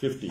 50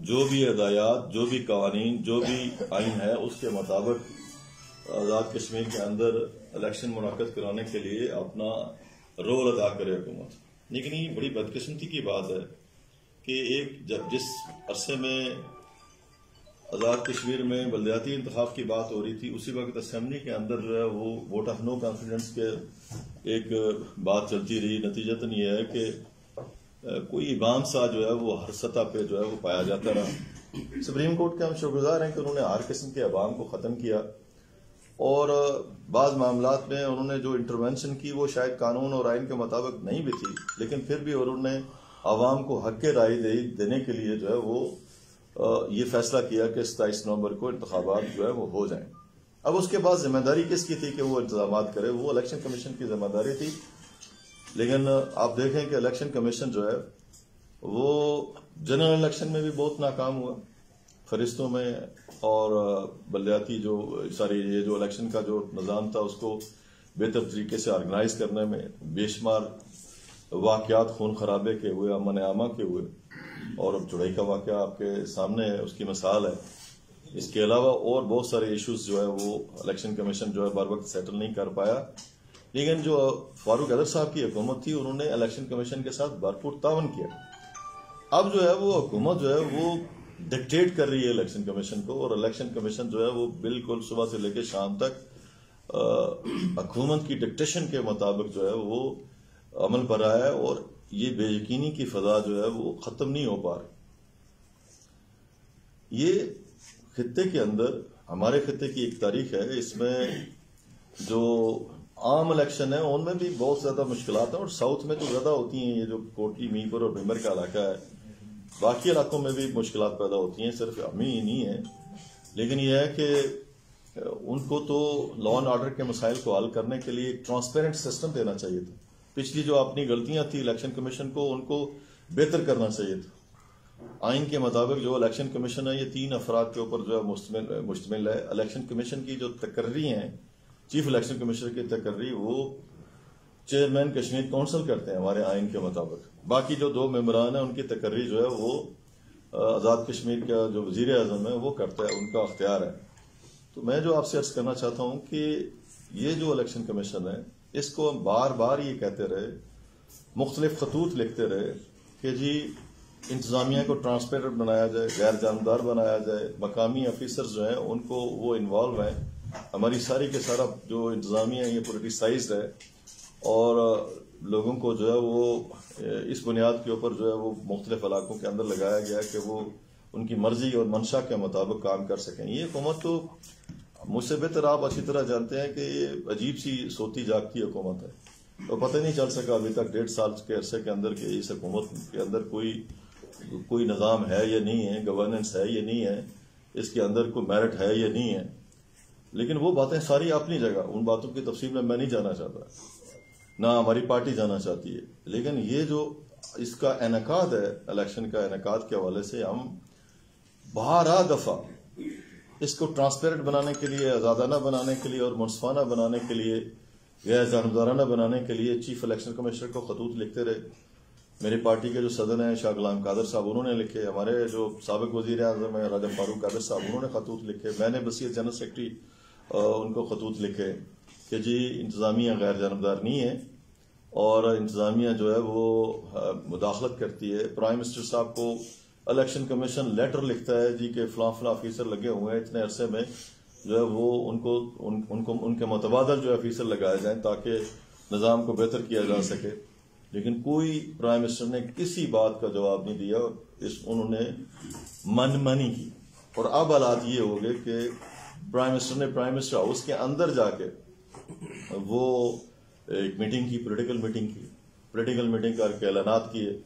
جو بھی ہدایات، جو بھی قوانین، جو بھی آئین ہے اس کے مطابق آزاد کشمیر کے اندر الیکشن منعقد کرانے کے لیے اپنا رول ادا کرے حکومت. لیکن یہ بڑی بدقسمتی کی بات ہے کہ جس عرصے میں آزاد کشمیر میں بلدیاتی انتخاب کی بات ہو رہی تھی، اسی وقت اسمبلی کے اندر جو ہے وہ ووٹ آف نو کانفیڈنس کے ایک بات چلتی رہی. نتیجتاً یہ ہے کہ کوئی ابہام سا جو ہے وہ ہر سطح پہ جو ہے وہ پایا جاتا رہا. سپریم کورٹ کے ہم شکر گزار ہیں کہ انہوں نے ہر قسم کے ابہام کو ختم کیا، اور بعض معاملات میں انہوں نے جو انٹرونشن کی وہ شاید قانون اور آئین کے مطابق نہیں بھی تھی، لیکن پھر بھی انہوں نے عوام کو حق رائے دینے کے لیے جو ہے وہ یہ فیصلہ کیا کہ 27 نومبر کو انتخابات جو ہے وہ ہو جائیں. اب اس کے بعد ذمہ داری کس کی تھی کہ وہ انتظامات کرے؟ وہ الیکشن کمیشن کی ذمہ داری تھی. لیکن آپ دیکھیں کہ الیکشن کمیشن جو ہے وہ جنرل الیکشن میں بھی بہت ناکام ہوا، فہرستوں میں اور بلدیاتی یہ جو الیکشن کا جو نظام تھا اس کو بہتر طریقے سے آرگنائز کرنے میں بے شمار واقعات خون خرابے کے ہوئے، امن عامہ کے ہوئے، اور اب چڑھائی کا واقعہ آپ کے سامنے ہے، اس کی مثال ہے. اس کے علاوہ اور بہت سارے ایشوز جو ہے وہ الیکشن کمیشن جو ہے بر وقت سیٹل نہیں کر پایا. لیکن جو فاروق حیدر صاحب کی حکومت تھی انہوں نے الیکشن کمیشن کے ساتھ بھرپور تعاون کیا. اب جو ہے وہ حکومت جو ہے وہ ڈکٹیٹ کر رہی ہے الیکشن کمیشن کو، اور الیکشن کمیشن جو ہے وہ بالکل صبح سے لے کے شام تک حکومت کی ڈکٹیشن کے مطابق جو ہے وہ عمل پر آیا ہے، اور یہ بے یقینی کی فضا جو ہے وہ ختم نہیں ہو پا رہی. یہ خطے کے اندر، ہمارے خطے کی ایک تاریخ ہے، اس میں جو عام الیکشن ہے ان میں بھی بہت زیادہ مشکلات ہیں، اور ساؤتھ میں تو زیادہ ہوتی ہیں. یہ جو کوٹلی، میپر اور بھیمر کا علاقہ ہے، باقی علاقوں میں بھی مشکلات پیدا ہوتی ہیں، صرف ہمیں ہی نہیں ہیں. لیکن یہ ہے کہ ان کو تو لا اینڈ آرڈر کے مسائل کو حل کرنے کے لیے ایک ٹرانسپیرنٹ سسٹم دینا چاہیے تھا. پچھلی جو اپنی غلطیاں تھی الیکشن کمیشن کو، ان کو بہتر کرنا چاہیے تھا. آئین کے مطابق جو الیکشن کمیشن ہے یہ 3 افراد کے اوپر جو ہے مشتمل ہے. الیکشن کمیشن کی جو تقرری ہیں، چیف الیکشن کمشنر کی تقرری وہ چیئرمین کشمیر کونسل کرتے ہیں ہمارے آئین کے مطابق. باقی جو 2 ممبران ہیں ان کی تقرری جو ہے وہ آزاد کشمیر کا جو وزیر اعظم ہے وہ کرتا ہے، ان کا اختیار ہے. تو میں جو آپ سے عرض کرنا چاہتا ہوں کہ یہ جو الیکشن کمیشن ہے اس کو ہم بار بار یہ کہتے رہے، مختلف خطوط لکھتے رہے کہ جی انتظامیہ کو ٹرانسپیرنٹ بنایا جائے، غیر جانبدار بنایا جائے، مقامی آفیسرز جو ہیں ان کو وہ انوالو ہیں. ہماری ساری کے سارا جو انتظامیہ ہے یہ پولیٹیسائزڈ ہے، اور لوگوں کو جو ہے وہ اس بنیاد کے اوپر جو ہے وہ مختلف علاقوں کے اندر لگایا گیا کہ وہ ان کی مرضی اور منشا کے مطابق کام کر سکیں. یہ حکومت تو مجھ سے بہتر آپ اچھی طرح جانتے ہیں کہ یہ عجیب سی سوتی جاگتی حکومت ہے. تو پتہ نہیں چل سکا ابھی تک 1.5 سال کے عرصے کے اندر کہ اس حکومت کے اندر کوئی نظام ہے یا نہیں ہے، گورننس ہے یا نہیں ہے، اس کے اندر کوئی میرٹ ہے یا نہیں ہے. لیکن وہ باتیں ساری اپنی جگہ، ان باتوں کی تفصیل میں نہیں جانا چاہتا، نہ ہماری پارٹی جانا چاہتی ہے. لیکن یہ جو اس کا انعقاد ہے، الیکشن کا انعقاد کے حوالے سے ہم بارہ دفعہ اس کو ٹرانسپیرنٹ بنانے کے لیے، آزادانہ بنانے کے لیے اور منصفانہ بنانے کے لیے، غیر جانبدارانہ بنانے کے لیے چیف الیکشن کمشنر کو خطوط لکھتے رہے. میری پارٹی کے جو صدر ہیں شاہ غلام قادر صاحب انہوں نے لکھے، ہمارے جو سابق وزیر اعظم ہیں راجہ فاروق قادر صاحب انہوں نے خطوط لکھے، میں نے بصیر جنرل سیکرٹری ان کو خطوط لکھے کہ جی انتظامیہ غیر جانبدار نہیں ہے اور انتظامیہ جو ہے وہ مداخلت کرتی ہے. پرائم منسٹر صاحب کو الیکشن کمیشن لیٹر لکھتا ہے جی کہ فلاں آفیسر لگے ہوئے ہیں، اتنے عرصے میں جو ہے وہ ان کے متبادل جو آفیسر لگائے جائیں تاکہ نظام کو بہتر کیا جا سکے. لیکن کوئی پرائم منسٹر نے کسی بات کا جواب نہیں دیا، انہوں نے من مانی کی. اور اب حالات یہ ہو گئے کہ پرائم منسٹر نے پرائم منسٹر ہاؤس کے اندر جا کے وہ ایک میٹنگ کی، پولیٹیکل میٹنگ کر کے اعلانات کیے.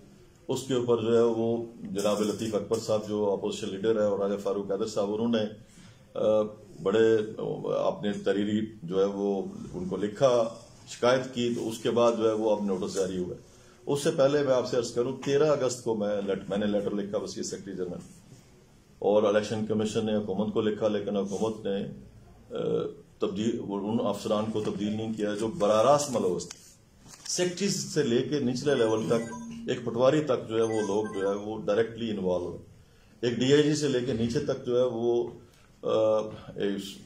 اس کے اوپر جو ہے وہ جناب لطیف اکبر صاحب جو اپوزیشن لیڈر ہے اور راجہ فاروق قادر صاحب انہوں نے بڑے اپنے تحریری جو ہے وہ ان کو لکھا، شکایت کی. تو اس کے بعد جو ہے وہ اب نوٹس جاری ہوا. اس سے پہلے میں آپ سے عرض کروں 13 اگست کو میں نے لیٹر لکھا وزیر سیکرٹری جنرل، اور الیکشن کمیشن نے حکومت کو لکھا، لیکن حکومت نے ان افسران کو تبدیل نہیں کیا جو براہ راست ملوث تھے. سیکرٹریز سے لے کے نچلے لیول تک، ایک پٹواری تک جو ہے وہ لوگ جو ہے وہ ڈائریکٹلی انوالو ہیں. ایک DIG سے لے کے نیچے تک جو ہے وہ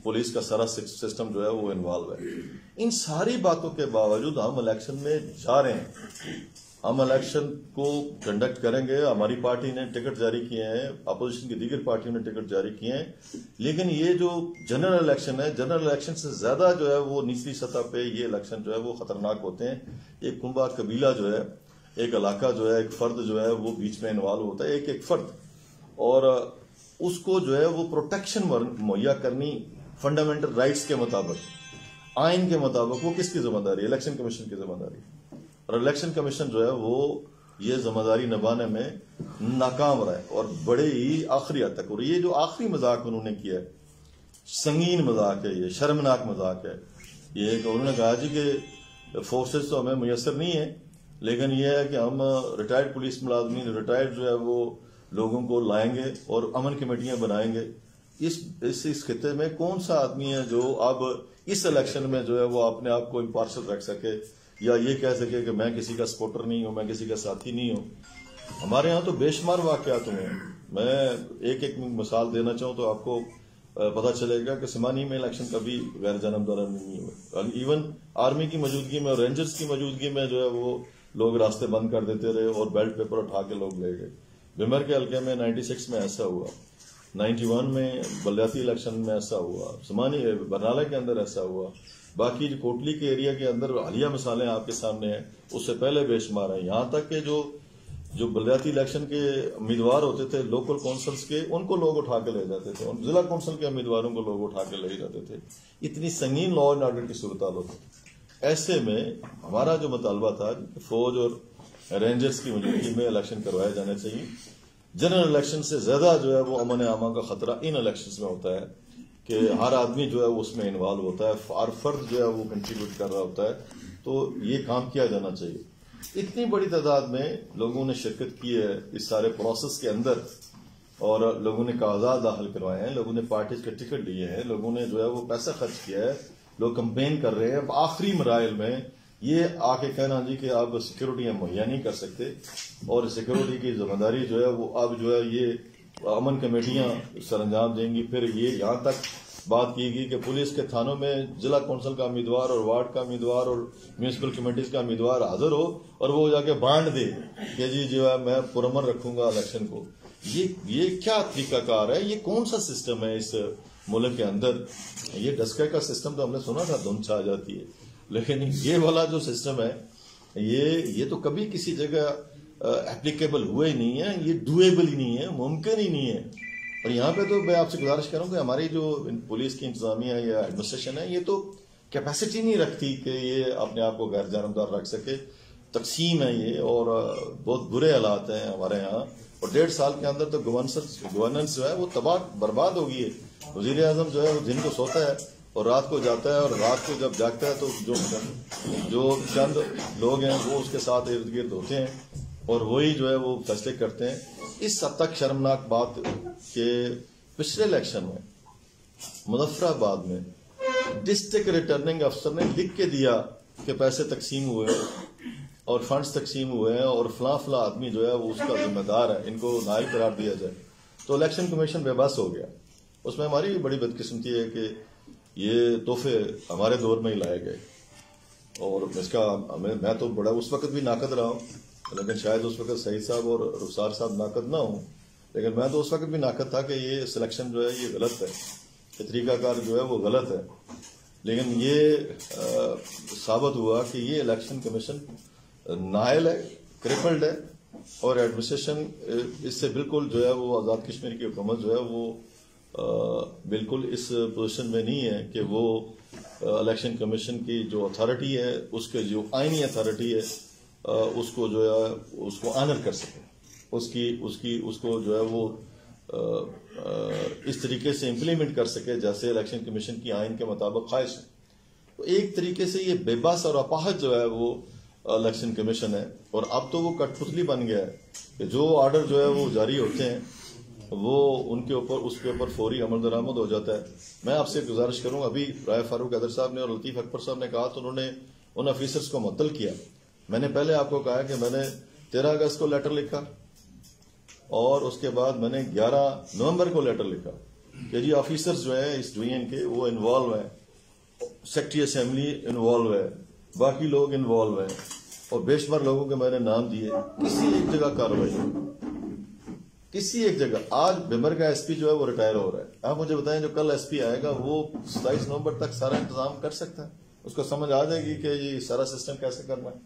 پولیس کا سارا سسٹم جو ہے وہ انوالو ہے. ان ساری باتوں کے باوجود ہم الیکشن میں جا رہے ہیں. ہم الیکشن کو کنڈکٹ کریں گے. ہماری پارٹی نے ٹکٹ جاری کیے ہیں, اپوزیشن کی دیگر پارٹیوں نے ٹکٹ جاری کیے ہیں, لیکن یہ جو جنرل الیکشن ہے, جنرل الیکشن سے زیادہ جو ہے وہ نچلی سطح پہ یہ الیکشن جو ہے وہ خطرناک ہوتے ہیں. ایک کنبہ قبیلہ جو ہے, ایک علاقہ جو ہے, ایک فرد جو ہے وہ بیچ میں انوالو ہوتا ہے, ایک فرد, اور اس کو جو ہے وہ پروٹیکشن مہیا کرنی فنڈامنٹل رائٹس کے مطابق, آئین کے مطابق. وہ کس کی ذمہ داری؟ الیکشن کمیشن کی ذمہ داری. اور الیکشن کمیشن جو ہے وہ یہ ذمہ داری نبھانے میں ناکام رہا ہے, اور بڑے ہی آخری حد تک. اور یہ جو آخری مذاق انہوں نے کیا ہے, سنگین مذاق ہے, یہ شرمناک مذاق ہے. یہ کہ انہوں نے کہا جی کہ فورسز تو ہمیں میسر نہیں ہے, لیکن یہ ہے کہ ہم ریٹائرڈ پولیس ملازمین, ریٹائرڈ جو ہے وہ لوگوں کو لائیں گے اور امن کمیٹیاں بنائیں گے. اس خطے میں کون سا آدمی ہے جو اب اس الیکشن میں جو ہے وہ اپنے آپ کو امپارشل رکھ سکے, یا یہ کہہ سکے کہ میں کسی کا سپورٹر نہیں ہوں, میں کسی کا ساتھی نہیں ہوں؟ ہمارے ہاں تو بے شمار واقعات ہوئے ہیں. میں ایک مثال دینا چاہوں تو آپ کو پتہ چلے گا کہ سمانی میں الیکشن کبھی غیر جانبدارانہ نہیں ہوئے. ایون آرمی کی موجودگی میں اور رینجرز کی موجودگی میں جو ہے وہ لوگ راستے بند کر دیتے رہے اور بیلٹ پیپر اٹھا کے لوگ لے گئے. بمر کے حلقے میں 96 میں ایسا ہوا, 91 میں بلیاتی الیکشن میں ایسا ہوا, سمانی برنالہ کے اندر ایسا ہوا. باقی جو کوٹلی کے ایریا کے اندر حالیہ مثالیں آپ کے سامنے ہیں, اس سے پہلے بے شمار ہیں. یہاں تک کہ جو بلدیاتی الیکشن کے امیدوار ہوتے تھے لوکل کونسلز کے, ان کو لوگ اٹھا کے لے جاتے تھے, اور ضلع کونسل کے امیدواروں کو لوگ اٹھا کے لے جاتے تھے. اتنی سنگین لا اینڈ آرڈر کی صورتحال ہوتی. ایسے میں ہمارا جو مطالبہ تھا کہ فوج اور رینجرز کی موجودگی میں الیکشن کروائے جانے چاہیے. جنرل الیکشن سے زیادہ جو ہے وہ امن عامہ کا خطرہ ان الیکشنز میں ہوتا ہے کہ ہر آدمی جو ہے وہ اس میں انوالو ہوتا ہے, ہر فرد جو ہے وہ کنٹریبیوٹ کر رہا ہوتا ہے. تو یہ کام کیا جانا چاہیے. اتنی بڑی تعداد میں لوگوں نے شرکت کی ہے اس سارے پروسیس کے اندر, اور لوگوں نے کاغذات داخل کروائے ہیں, لوگوں نے پارٹیز کے ٹکٹ لیے ہیں, لوگوں نے جو ہے وہ پیسہ خرچ کیا ہے, لوگ کمپین کر رہے ہیں. اب آخری مراحل میں یہ آ کے کہنا جی کہ آپ سیکورٹی مہیا نہیں کر سکتے, اور سیکورٹی کی ذمہ داری جو ہے وہ اب جو ہے یہ امن کمیٹیاں سر انجام دیں گی. پھر یہ یہاں تک بات کی گئی کہ پولیس کے تھانوں میں ضلع کونسل کا امیدوار اور وارڈ کا امیدوار اور میونسپل کمیٹیز کا امیدوار حاضر ہو, اور وہ جا کے بانٹ دے کہ جی جو ہے میں پرامن رکھوں گا الیکشن کو. یہ کیا طریقہ کار ہے؟ یہ کون سا سسٹم ہے اس ملک کے اندر؟ یہ ڈسکے کا سسٹم تو ہم نے سنا تھا دھند چھا جاتی ہے, لیکن یہ والا جو سسٹم ہے یہ تو کبھی کسی جگہ اپلیکیبل ہوا ہی نہیں ہے, یہ ڈویبل ہی نہیں ہے, ممکن ہی نہیں ہے. اور یہاں پہ تو میں آپ سے گزارش کروں کہ ہماری جو پولیس کی انتظامیہ یا ایڈمنسٹریشن ہے یہ تو کیپیسٹی نہیں رکھتی کہ یہ اپنے آپ کو غیر جانبدار رکھ سکے. تقسیم ہے یہ, اور بہت برے حالات ہیں ہمارے یہاں. اور 1.5 سال کے اندر تو گورننس جو ہے وہ تباہ برباد ہو گئی ہے. وزیر اعظم جو ہے وہ دن کو سوتا ہے اور رات کو جاتا ہے, اور رات کو جب جاگتا ہے تو جو چند لوگ ہیں وہ اس کے ساتھ ارد گرد ہوتے ہیں, اور وہی جو ہے وہ فیصلے کرتے ہیں. اس حد تک شرمناک بات کہ پچھلے الیکشن میں مظفر آباد میں ڈسٹرکٹ ریٹرننگ افسر نے لکھ کے دیا کہ پیسے تقسیم ہوئے اور فنڈز تقسیم ہوئے ہیں, اور فلاں فلاں آدمی جو ہے وہ اس کا ذمہ دار ہے, ان کو نائب قرار دیا جائے. تو الیکشن کمیشن بے بس ہو گیا. اس میں ہماری بھی بڑی بدقسمتی ہے کہ یہ تحفے ہمارے دور میں ہی لائے گئے, اور اس کا میں تو بڑا اس وقت بھی ناقد رہا ہوں, لیکن شاید اس وقت سعید صاحب اور رخسار صاحب ناقد نہ ہوں, لیکن میں تو اس وقت بھی ناقد تھا کہ یہ سلیکشن جو ہے یہ غلط ہے, یہ طریقہ کار جو ہے وہ غلط ہے. لیکن یہ ثابت ہوا کہ یہ الیکشن کمیشن نااہل ہے, کرپلڈ ہے, اور ایڈمنسٹریشن اس سے بالکل جو ہے وہ آزاد کشمیر کی حکومت جو ہے وہ بالکل اس پوزیشن میں نہیں ہے کہ وہ الیکشن کمیشن کی جو اتھارٹی ہے, اس کے جو آئینی اتھارٹی ہے, اس کو جو ہے اس کو آنر کر سکے, اس کو جو ہے وہ اس طریقے سے امپلیمنٹ کر سکے جیسے الیکشن کمیشن کی آئین کے مطابق خواہش ہے. تو ایک طریقے سے یہ بے بس اور اپاہج جو ہے وہ الیکشن کمیشن ہے, اور اب تو وہ کٹ پتلی بن گیا ہے کہ جو آرڈر جو ہے وہ جاری ہوتے ہیں وہ ان کے اوپر اس کے اوپر فوری عمل درآمد ہو جاتا ہے. میں آپ سے گزارش کروں, ابھی رائے فاروق حیدر صاحب نے اور لطیف اکبر صاحب نے کہا تو انہوں نے ان آفیسرز کو معطل کیا. میں نے پہلے آپ کو کہا کہ میں نے 13 اگست کو لیٹر لکھا, اور اس کے بعد میں نے 11 نومبر کو لیٹر لکھا کہ جی آفیسرز جو ہیں اس ڈویژن کے وہ انوالو ہیں, سیکٹری اسمبلی انوالو ہے, باقی لوگ انوالو ہیں, اور بے شمار لوگوں کے میں نے نام دیے. کسی ایک جگہ کارروائی نہیں, کسی ایک جگہ. آج بھمر کا ایس پی جو ہے وہ ریٹائر ہو رہا ہے. آپ مجھے بتائیں جو کل ایس پی آئے گا وہ 27 نومبر تک سارا انتظام کر سکتا ہے؟ اس کو سمجھ آ جائے گی کہ یہ سارا سسٹم کیسے کرنا ہے.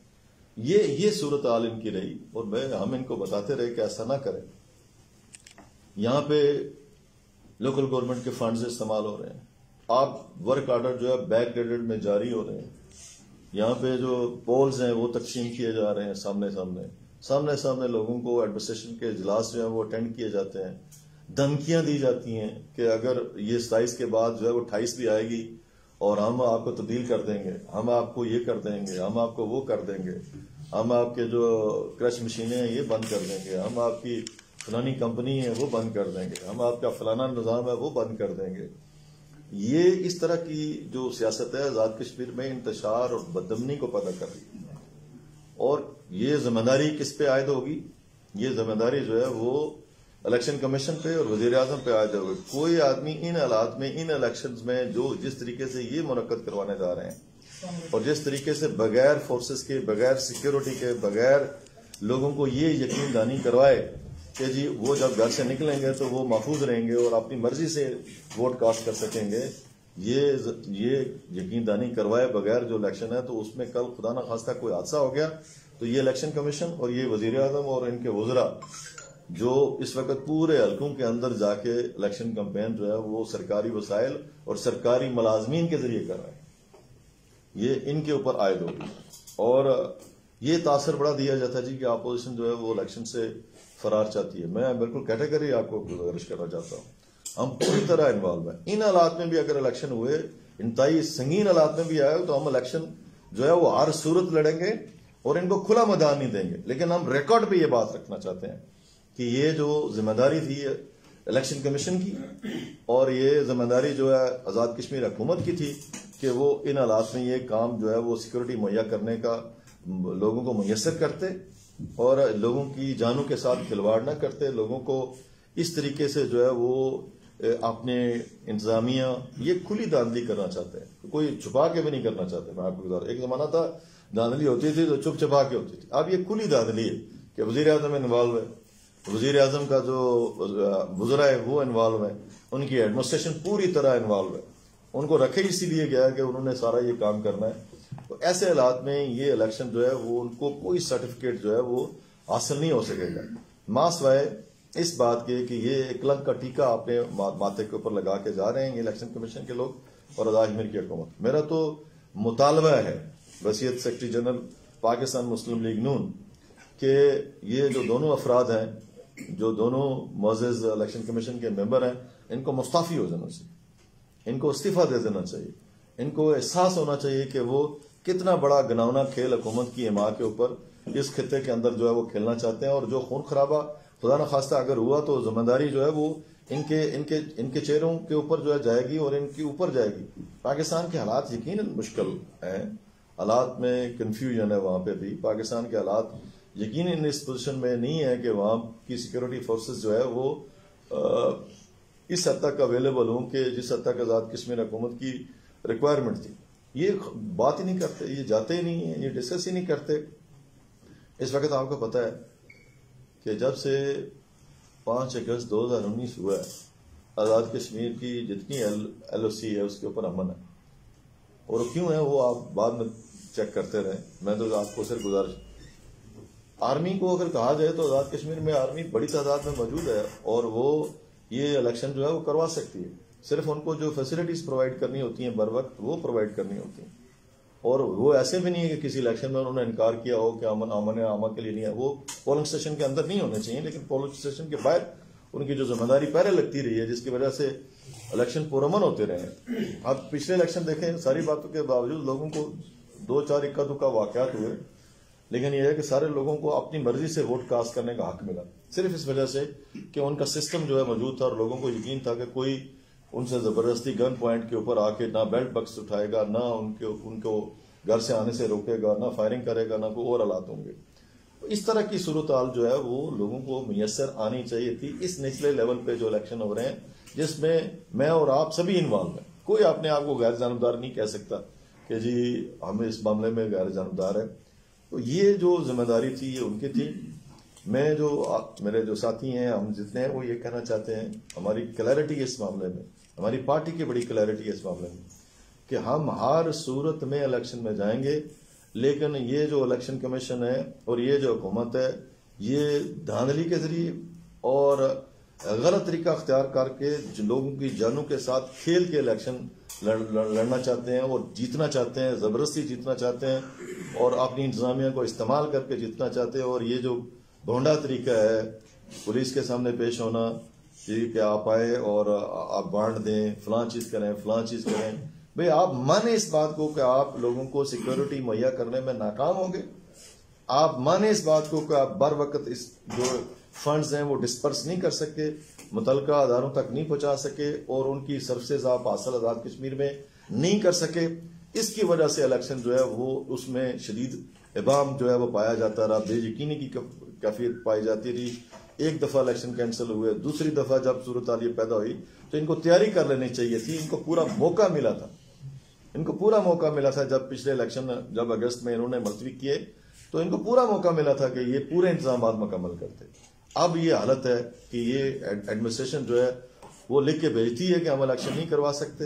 یہ صورتحال ان کی رہی, اور ہم ان کو بتاتے رہے کہ ایسا نہ کریں. یہاں پہ لوکل گورنمنٹ کے فنڈز استعمال ہو رہے ہیں. آپ ورک آرڈر جو ہے بیک ڈیٹڈ میں جاری ہو رہے ہیں. یہاں پہ جو پولز ہیں وہ تقسیم کیے جا رہے ہیں سامنے لوگوں کو. ایڈمنسٹریشن کے اجلاس جو ہیں وہ اٹینڈ کیے جاتے ہیں. دھمکیاں دی جاتی ہیں کہ اگر یہ 27 کے بعد جو ہے وہ 28 بھی آئے گی اور ہم آپ کو تبدیل کر دیں گے, ہم آپ کو یہ کر دیں گے, ہم آپ کو وہ کر دیں گے, ہم آپ کے جو کرش مشینیں ہیں یہ بند کر دیں گے, ہم آپ کی فلانی کمپنی ہے وہ بند کر دیں گے, ہم آپ کا فلانا نظام ہے وہ بند کر دیں گے. یہ اس طرح کی جو سیاست ہے آزاد کشمیر میں انتشار اور بدامنی کو پیدا کر رہی ہے. اور یہ ذمہ داری کس پہ عائد ہوگی؟ یہ ذمہ داری جو ہے وہ الیکشن کمیشن پہ اور وزیر اعظم پہ عائد ہوگی. کوئی آدمی ان حالات میں ان الیکشنز میں جس طریقے سے یہ منعقد کروانے جا رہے ہیں اور جس طریقے سے بغیر فورسز کے, بغیر سیکیورٹی کے, بغیر لوگوں کو یہ یقین دہانی کروائے کہ جی وہ جب گھر سے نکلیں گے تو وہ محفوظ رہیں گے اور اپنی مرضی سے ووٹ کاسٹ کر سکیں گے, یہ یقین دہانی کروائے بغیر جو الیکشن ہے, تو اس میں کل خدا نہ خواستہ کوئی حادثہ ہو گیا تو یہ الیکشن کمیشن اور یہ وزیر اعظم اور ان کے وزراء جو اس وقت پورے حلقوں کے اندر جا کے الیکشن کمپین جو ہے وہ سرکاری وسائل اور سرکاری ملازمین کے ذریعے کر رہے ہیں, یہ ان کے اوپر عائد ہوگی. اور یہ تاثر بڑا دیا جاتا جی کہ اپوزیشن جو ہے وہ الیکشن سے فرار چاہتی ہے. میں بالکل کیٹیگری آپ کو گزارش کرنا چاہتا ہوں, ہم پوری طرح انوالو ہیں. ان حالات میں بھی اگر الیکشن ہوئے, انتہائی سنگین حالات میں بھی آئے, تو ہم الیکشن جو ہے وہ ہر صورت لڑیں گے اور ان کو کھلا میدان نہیں دیں گے. لیکن ہم ریکارڈ پہ یہ بات رکھنا چاہتے ہیں کہ یہ جو ذمہ داری تھی الیکشن کمیشن کی اور یہ ذمہ داری جو ہے آزاد کشمیر حکومت کی تھی کہ وہ ان حالات میں یہ کام جو ہے وہ سیکورٹی مہیا کرنے کا لوگوں کو میسر کرتے اور لوگوں کی جانوں کے ساتھ کھلواڑ نہ کرتے. لوگوں کو اس طریقے سے جو ہے وہ اپنے انتظامیہ یہ کھلی دھاندلی کرنا چاہتے ہیں, کوئی چھپا کے بھی نہیں کرنا چاہتے. میں آپ کو بتا رہا, ایک زمانہ تھا دھاندلی ہوتی تھی تو چپ چھپا کے ہوتی تھی. اب یہ کھلی دھاندلی ہے کہ وزیر اعظم انوالو ہے, وزیر اعظم کا جو وزراء ہے وہ انوالو ہے, ان کی ایڈمنسٹریشن پوری طرح انوالو ہے. ان کو رکھے اسی لیے گیا کہ انہوں نے سارا یہ کام کرنا ہے. تو ایسے حالات میں یہ الیکشن جو ہے وہ ان کو کوئی سرٹیفکیٹ جو ہے وہ حاصل نہیں ہو سکے گا, ماں سوائے اس بات کے کہ یہ ایک کلنک کا ٹیکہ اپنے ماتھے کے اوپر لگا کے جا رہے ہیں یہ الیکشن کمیشن کے لوگ اور آزاد کشمیر کی حکومت. میرا تو مطالبہ ہے وصیت سیکرٹری جنرل پاکستان مسلم لیگ نون کہ یہ جو دونوں افراد ہیں, جو دونوں معزز الیکشن کمیشن کے ممبر ہیں, ان کو مستعفی ہو جانا چاہیے, ان کو استعفیٰ دے دینا چاہیے. ان کو احساس ہونا چاہیے کہ وہ کتنا بڑا گناونا کھیل حکومت کی حمایت کے اوپر اس خطے کے اندر جو ہے وہ کھیلنا چاہتے ہیں. اور جو خون خرابہ خدا نہ خواستہ اگر ہوا تو ذمہ داری جو ہے وہ ان کے چہروں کے اوپر جو ہے جائے گی اور ان کے اوپر جائے گی. پاکستان کے حالات یقیناً مشکل ہیں, حالات میں کنفیوژن ہے وہاں پہ بھی. پاکستان کے حالات یقیناً اس پوزیشن میں نہیں ہے کہ وہاں کی سیکیورٹی فورسز جو ہے وہ اس حد تک اویلیبل ہوں کہ جس حد تک آزاد کشمیر حکومت کی ریکوائرمنٹ تھی. یہ بات ہی نہیں کرتے, یہ جاتے ہی نہیں ہیں, یہ ڈسکس ہی نہیں کرتے. اس وقت آپ کو پتہ ہے کہ جب سے 5 اگست 2019 ہوا ہے آزاد کشمیر کی جتنی ایل او سی ہے اس کے اوپر امن ہے. اور کیوں ہے وہ آپ بعد میں چیک کرتے رہیں. میں تو آپ کو صرف گزارش, آرمی کو اگر کہا جائے تو آزاد کشمیر میں آرمی بڑی تعداد میں موجود ہے اور وہ یہ الیکشن جو ہے وہ کروا سکتی ہے. صرف ان کو جو فیسلٹیز پرووائڈ کرنی ہوتی ہیں بر وقت وہ پرووائڈ کرنی ہوتی ہیں. اور وہ ایسے بھی نہیں ہے کہ کسی الیکشن میں انہوں نے انکار کیا ہو کہ امن عامہ کے لیے نہیں ہے. وہ پولنگ اسٹیشن کے اندر نہیں ہونے چاہیے, لیکن پولنگ اسٹیشن کے باہر ان کی جو ذمہ داری پہلے لگتی رہی ہے جس کی وجہ سے الیکشن پرامن ہوتے رہے ہیں. اب پچھلے الیکشن دیکھیں, ساری باتوں کے باوجود لوگوں کو 2-4 اکا دکا واقعات ہوئے, لیکن یہ ہے کہ سارے لوگوں کو اپنی مرضی سے ووٹ کاسٹ کرنے کا حق ملا, صرف اس وجہ سے کہ ان کا سسٹم جو ہے موجود تھا اور لوگوں کو یقین تھا کہ کوئی ان سے زبردستی گن پوائنٹ کے اوپر آ کے نہ بیلٹ بکس اٹھائے گا, نہ ان کو گھر سے آنے سے روکے گا, نہ فائرنگ کرے گا, نہ کوئی اور حالات ہوں گے. اس طرح کی صورتحال جو ہے وہ لوگوں کو میسر آنی چاہیے تھی اس نچلے لیول پہ جو الیکشن ہو رہے ہیں، جس میں اور آپ سبھی انوالو ہیں. کوئی اپنے آپ کو غیر جانبدار نہیں کہہ سکتا کہ جی ہم اس معاملے میں غیر جانبدار ہیں. تو یہ جو ذمہ داری تھی یہ ان کی تھی. میں جو میرے جو ساتھی ہیں ہم جتنے ہیں وہ یہ کہنا چاہتے ہیں، ہماری کلیئرٹی اس معاملے میں، ہماری پارٹی کی بڑی کلیئرٹی ہے اس معاملے میں کہ ہم ہر صورت میں الیکشن میں جائیں گے، لیکن یہ جو الیکشن کمیشن ہے اور یہ جو حکومت ہے یہ دھاندلی کے ذریعے اور غلط طریقہ اختیار کر کے لوگوں کی جانوں کے ساتھ کھیل کے الیکشن لڑنا چاہتے ہیں اور جیتنا چاہتے ہیں، زبردستی جیتنا چاہتے ہیں اور اپنی انتظامیہ کو استعمال کر کے جیتنا چاہتے ہیں. اور یہ جو بھونڈا طریقہ ہے پولیس کے سامنے پیش ہونا کہ آپ آئے اور آپ بانٹ دیں، فلاں چیز کریں فلاں چیز کریں. بھئی آپ مانیں اس بات کو کہ آپ لوگوں کو سیکیورٹی مہیا کرنے میں ناکام ہوں گے، آپ مانیں اس بات کو کہ آپ بر وقت اس جو فنڈز ہیں وہ ڈسپرس نہیں کر سکے، متعلقہ اداروں تک نہیں پہنچا سکے اور ان کی سروسز آپ حاصل آزاد کشمیر میں نہیں کر سکے. اس کی وجہ سے الیکشن جو ہے وہ اس میں شدید ابہام جو ہے وہ پایا جاتا رہا، بے یقینی کی کیفیت پائی جاتی رہی. ایک دفعہ الیکشن کینسل ہوئے، دوسری دفعہ جب صورتحال یہ پیدا ہوئی تو ان کو تیاری کر لینی چاہیے تھی. ان کو پورا موقع ملا تھا، ان کو پورا موقع ملا تھا. جب پچھلے الیکشن جب اگست میں انہوں نے ملتوی کیے تو ان کو پورا موقع ملا تھا کہ یہ پورے انتظامات مکمل کرتے. اب یہ حالت ہے کہ یہ ایڈمنسٹریشن جو ہے وہ لکھ کے بھیجتی ہے کہ ہم الیکشن نہیں کروا سکتے،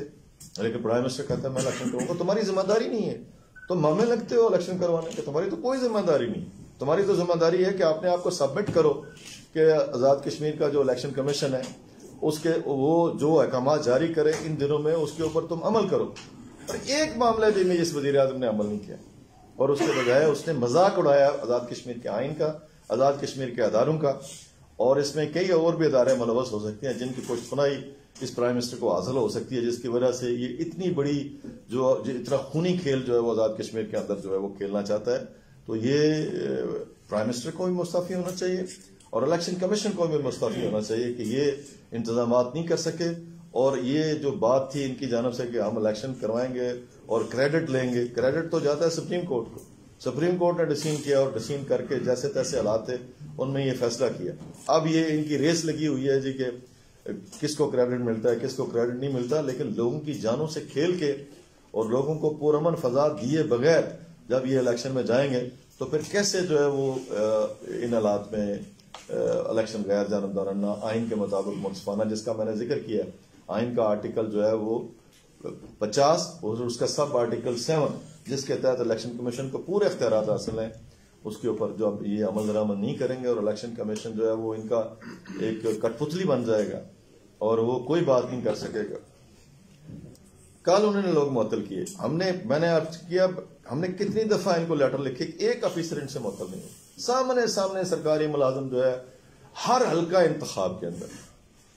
لیکن پرائم منسٹر کہتا ہے میں الیکشن کروں گا. تمہاری ذمہ داری نہیں ہے، تم ہمیں لگتے ہو الیکشن کروانے کے، تمہاری تو کوئی ذمہ داری نہیں. تمہاری تو ذمہ داری ہے کہ اپنے آپ کو سبمٹ کرو کہ آزاد کشمیر کا جو الیکشن کمیشن ہے اس کے وہ جو احکامات جاری کرے ان دنوں میں اس کے اوپر تم عمل کرو. اور ایک معاملے بھی میں اس وزیر اعظم نے عمل نہیں کیا اور اس کے بجائے اس نے مذاق اڑایا آزاد کشمیر کے آئین کا، آزاد کشمیر کے اداروں کا. اور اس میں کئی اور بھی ادارے ملوث ہو سکتے ہیں جن کی پشت پناہی اس پرائم منسٹر کو حاصل ہو سکتی ہے، جس کی وجہ سے یہ اتنی بڑی جو اتنا خونی کھیل جو ہے وہ آزاد کشمیر کے اندر جو ہے وہ کھیلنا چاہتا ہے. تو یہ پرائم منسٹر کو بھی مستعفی ہونا چاہیے اور الیکشن کمیشن کو بھی مستعفی ہونا چاہیے کہ یہ انتظامات نہیں کر سکے. اور یہ جو بات تھی ان کی جانب سے کہ ہم الیکشن کروائیں گے اور کریڈٹ لیں گے، کریڈٹ تو جاتا ہے سپریم کورٹ کو. سپریم کورٹ نے ڈسین کیا اور ڈسین کر کے جیسے تیسے حالات تھے ان میں یہ فیصلہ کیا. اب یہ ان کی ریس لگی ہوئی ہے جی کہ کس کو کریڈٹ ملتا ہے کس کو کریڈٹ نہیں ملتا. لیکن لوگوں کی جانوں سے کھیل کے اور لوگوں کو پرامن فضا دیے بغیر جب یہ الیکشن میں جائیں گے تو پھر کیسے جو ہے وہ ان حالات میں الیکشن غیر جانبدارانہ آئین کے مطابق منصفانہ، جس کا میں نے ذکر کیا آئین کا آرٹیکل جو ہے وہ 50 اور اس کا سب آرٹیکل 7 جس کے تحت الیکشن کمیشن کو پورے اختیارات حاصل ہیں، اس کے اوپر جو اب یہ عمل درآمد نہیں کریں گے اور الیکشن کمیشن جو ہے وہ ان کا ایک کٹ پتلی بن جائے گا اور وہ کوئی بات نہیں کر سکے گا. کل انہوں نے لوگ معطل کیے، میں نے عرض کیا ہم نے کتنی دفعہ ان کو لیٹر لکھے، ایک آفیسر ان سے معطل نہیں ہے. سامنے سرکاری ملازم جو ہے ہر حلقہ انتخاب کے اندر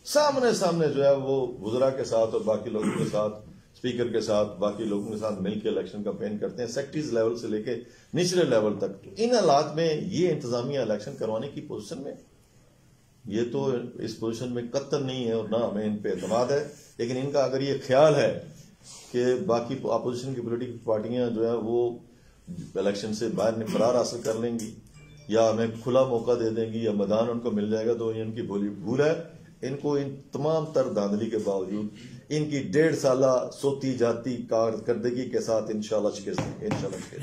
سامنے جو ہے وہ وزراء کے ساتھ اور باقی لوگوں کے ساتھ، اسپیکر کے ساتھ، باقی لوگوں کے ساتھ مل کے الیکشن کمپین کرتے ہیں، سیکٹریز لیول سے لے کے نچلے لیول تک. ان حالات میں یہ انتظامیہ الیکشن کروانے کی پوزیشن میں، یہ تو اس پوزیشن میں قطعاً نہیں ہے اور نہ ہمیں ان پہ اعتماد ہے. لیکن ان کا اگر یہ خیال ہے کہ باقی اپوزیشن کی پولیٹیکل پارٹیاں جو ہے وہ الیکشن سے باہر فرار حاصل کر لیں گی یا ہمیں کھلا موقع دے دیں گی یا میدان ان کو مل جائے گا، تو یہ ان کی بھول ہے. ان کو ان تمام تر دھاندلی کے باوجود ان کی 1.5 سالہ سوتی جاتی کارکردگی کے ساتھ انشاءاللہ شکست دیں گے.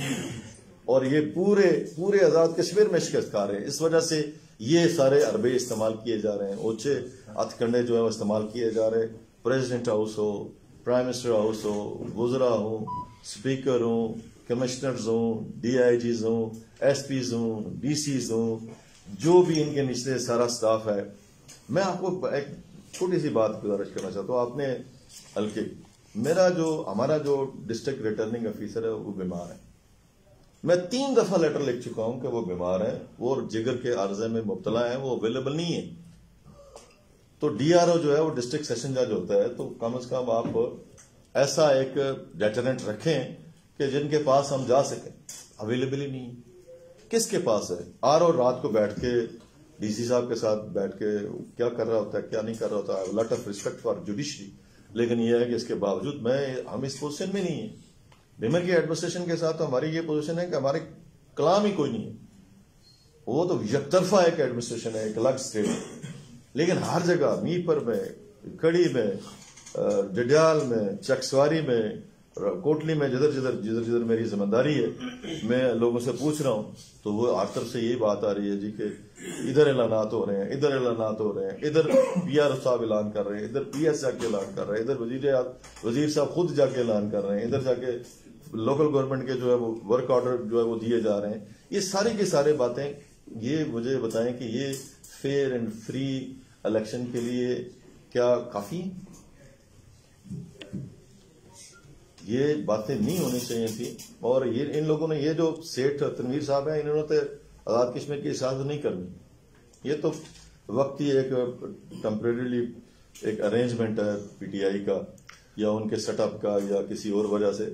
اور یہ پورے آزاد کشمیر میں شکست کھا رہے ہیں. اس وجہ سے یہ سارے عربے استعمال کیے جا رہے ہیں، اوچے ہتھ کنڈے جو ہے وہ استعمال کیے جا رہے ہیں. پریزیڈنٹ ہاؤس ہو، پرائم منسٹر ہاؤس ہو، وزراء ہوں، اسپیکر ہوں، کمشنرز ہوں، ڈی آئی جیز ہوں، ایس پیز ہوں، ڈی سیز ہوں، جو بھی ان کے نچلے سارا سٹاف ہے. میں آپ کو ایک چھوٹی سی بات گزارش کرنا چاہتا ہوں. آپ نے ہلکے ہمارا جو ڈسٹرکٹ ریٹرننگ آفیسر ہے وہ بیمار ہے. میں 3 دفعہ لیٹر لکھ چکا ہوں کہ وہ بیمار ہیں، وہ جگر کے عارضے میں مبتلا ہیں، وہ اویلیبل نہیں ہے. تو ڈی آر او جو ہے وہ ڈسٹرکٹ سیشن جج ہوتا ہے، تو کم از کم آپ ایسا ایک ڈیٹرنٹ رکھیں کہ جن کے پاس ہم جا سکیں. اویلیبل ہی نہیں. کس کے پاس ہے؟ آر او رات کو بیٹھ کے ڈی سی صاحب کے ساتھ بیٹھ کے کیا کر رہا ہوتا ہے کیا نہیں کر رہا ہوتا ہے. Lot of respect for judiciary, لیکن یہ ہے کہ اس کے باوجود ہم اس پوزیشن میں نہیں ہیں. بیمر کی ایڈمنسٹریشن کے ساتھ ہماری یہ پوزیشن ہے کہ ہمارے کلام ہی کوئی نہیں ہے. وہ تو یک طرفہ ایک ایڈمنسٹریشن ہے, ایک الگ اسٹیٹ ہے. لیکن ہر جگہ میپر میں, کڑی میں, ڈڈیال میں, چکسواری میں, کوٹلی میں, جدھر میری ذمہ داری ہے, میں لوگوں سے پوچھ رہا ہوں تو وہ ہر طرف سے یہی بات آ رہی ہے جی کہ ادھر اعلانات ہو رہے ہیں, ادھر اعلانات ہو رہے ہیں, ادھر پی آر صاحب اعلان کر رہے ہیں, ادھر پی ایس جا کے اعلان کر رہے ہیں, ادھر وزیر صاحب خود جا کے اعلان کر رہے ہیں, ادھر جا کے لوکل گورنمنٹ کے جو ہے وہ ورک آرڈر جو ہے وہ دیے جا رہے ہیں. یہ ساری کی سارے باتیں, یہ مجھے بتائیں کہ یہ فیئر اینڈ فری الیکشن کے لیے کیا کافی؟ یہ باتیں نہیں ہونی چاہیے تھی. اور یہ ان لوگوں نے, یہ جو سیٹھ تنویر صاحب ہیں, انہوں نے تو آزاد کشمیر کی احساس نہیں کرنی. یہ تو وقتی ایک ٹیمپریریلی ایک ارینجمنٹ ہے پی ٹی آئی کا یا ان کے سیٹ اپ کا یا کسی اور وجہ سے,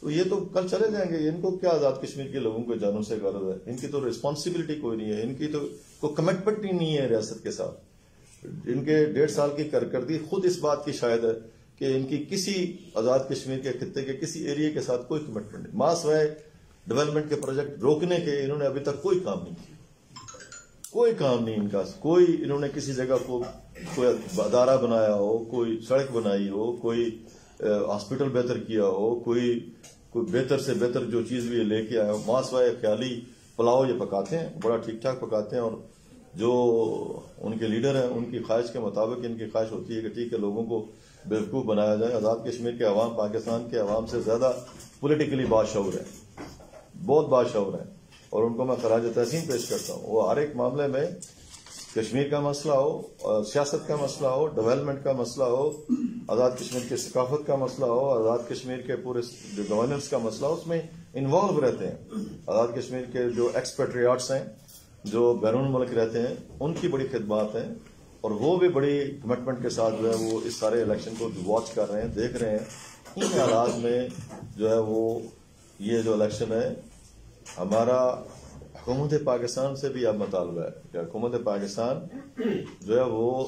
تو یہ تو کل چلے جائیں گے. ان کو کیا آزاد کشمیر کے لوگوں کو جانوں سے غرض ہے؟ ان کی تو ریسپانسبلٹی کوئی نہیں ہے, ان کی تو کوئی کمٹمنٹ ہی نہیں ہے ریاست کے ساتھ. ان کے 1.5 سال کی کارکردگی خود اس بات کی شاہد ہے کہ ان کی کسی آزاد کشمیر کے خطے کے کسی ایریا کے ساتھ کوئی کمٹمنٹ نہیں. ماس وے ڈیولپمنٹ کے پروجیکٹ روکنے کے انہوں نے ابھی تک کوئی کام نہیں کیا, کوئی کام نہیں ان کا. کوئی انہوں نے کسی جگہ کو کوئی ادارہ بنایا ہو, کوئی سڑک بنائی ہو, کوئی ہاسپٹل بہتر کیا ہو, کوئی بہتر سے بہتر جو چیز بھی لے کے آیا ہو. ماس وائے خیالی پلاؤ یہ پکاتے ہیں, بڑا ٹھیک ٹھاک پکاتے ہیں, اور جو ان کے لیڈر ہیں ان کی خواہش کے مطابق ان کی خواہش ہوتی ہے کہ ٹھیک ہے لوگوں کو بیوقوف بنایا جائے. آزاد کشمیر کے عوام پاکستان کے عوام سے زیادہ پولیٹیکلی باشعور ہے, بہت باشعور ہے, اور ان کو میں خراج تحسین پیش کرتا ہوں. وہ ہر ایک معاملے میں, کشمیر کا مسئلہ ہو, سیاست کا مسئلہ ہو, ڈیولپمنٹ کا مسئلہ ہو, آزاد کشمیر کی ثقافت کا مسئلہ ہو, آزاد کشمیر کے پورے جو گورننس کا مسئلہ ہو, اس میں انوالو رہتے ہیں. آزاد کشمیر کے جو ایکسپیٹریاٹس ہیں جو بیرون ملک رہتے ہیں, ان کی بڑی خدمات ہیں, اور وہ بھی بڑی کمٹمنٹ کے ساتھ جو ہے وہ اس سارے الیکشن کو واچ کر رہے ہیں, دیکھ رہے ہیں. ان حالات میں جو ہے وہ یہ جو الیکشن ہے, ہمارا حکومت پاکستان سے بھی اب مطالبہ ہے کہ حکومت پاکستان جو ہے وہ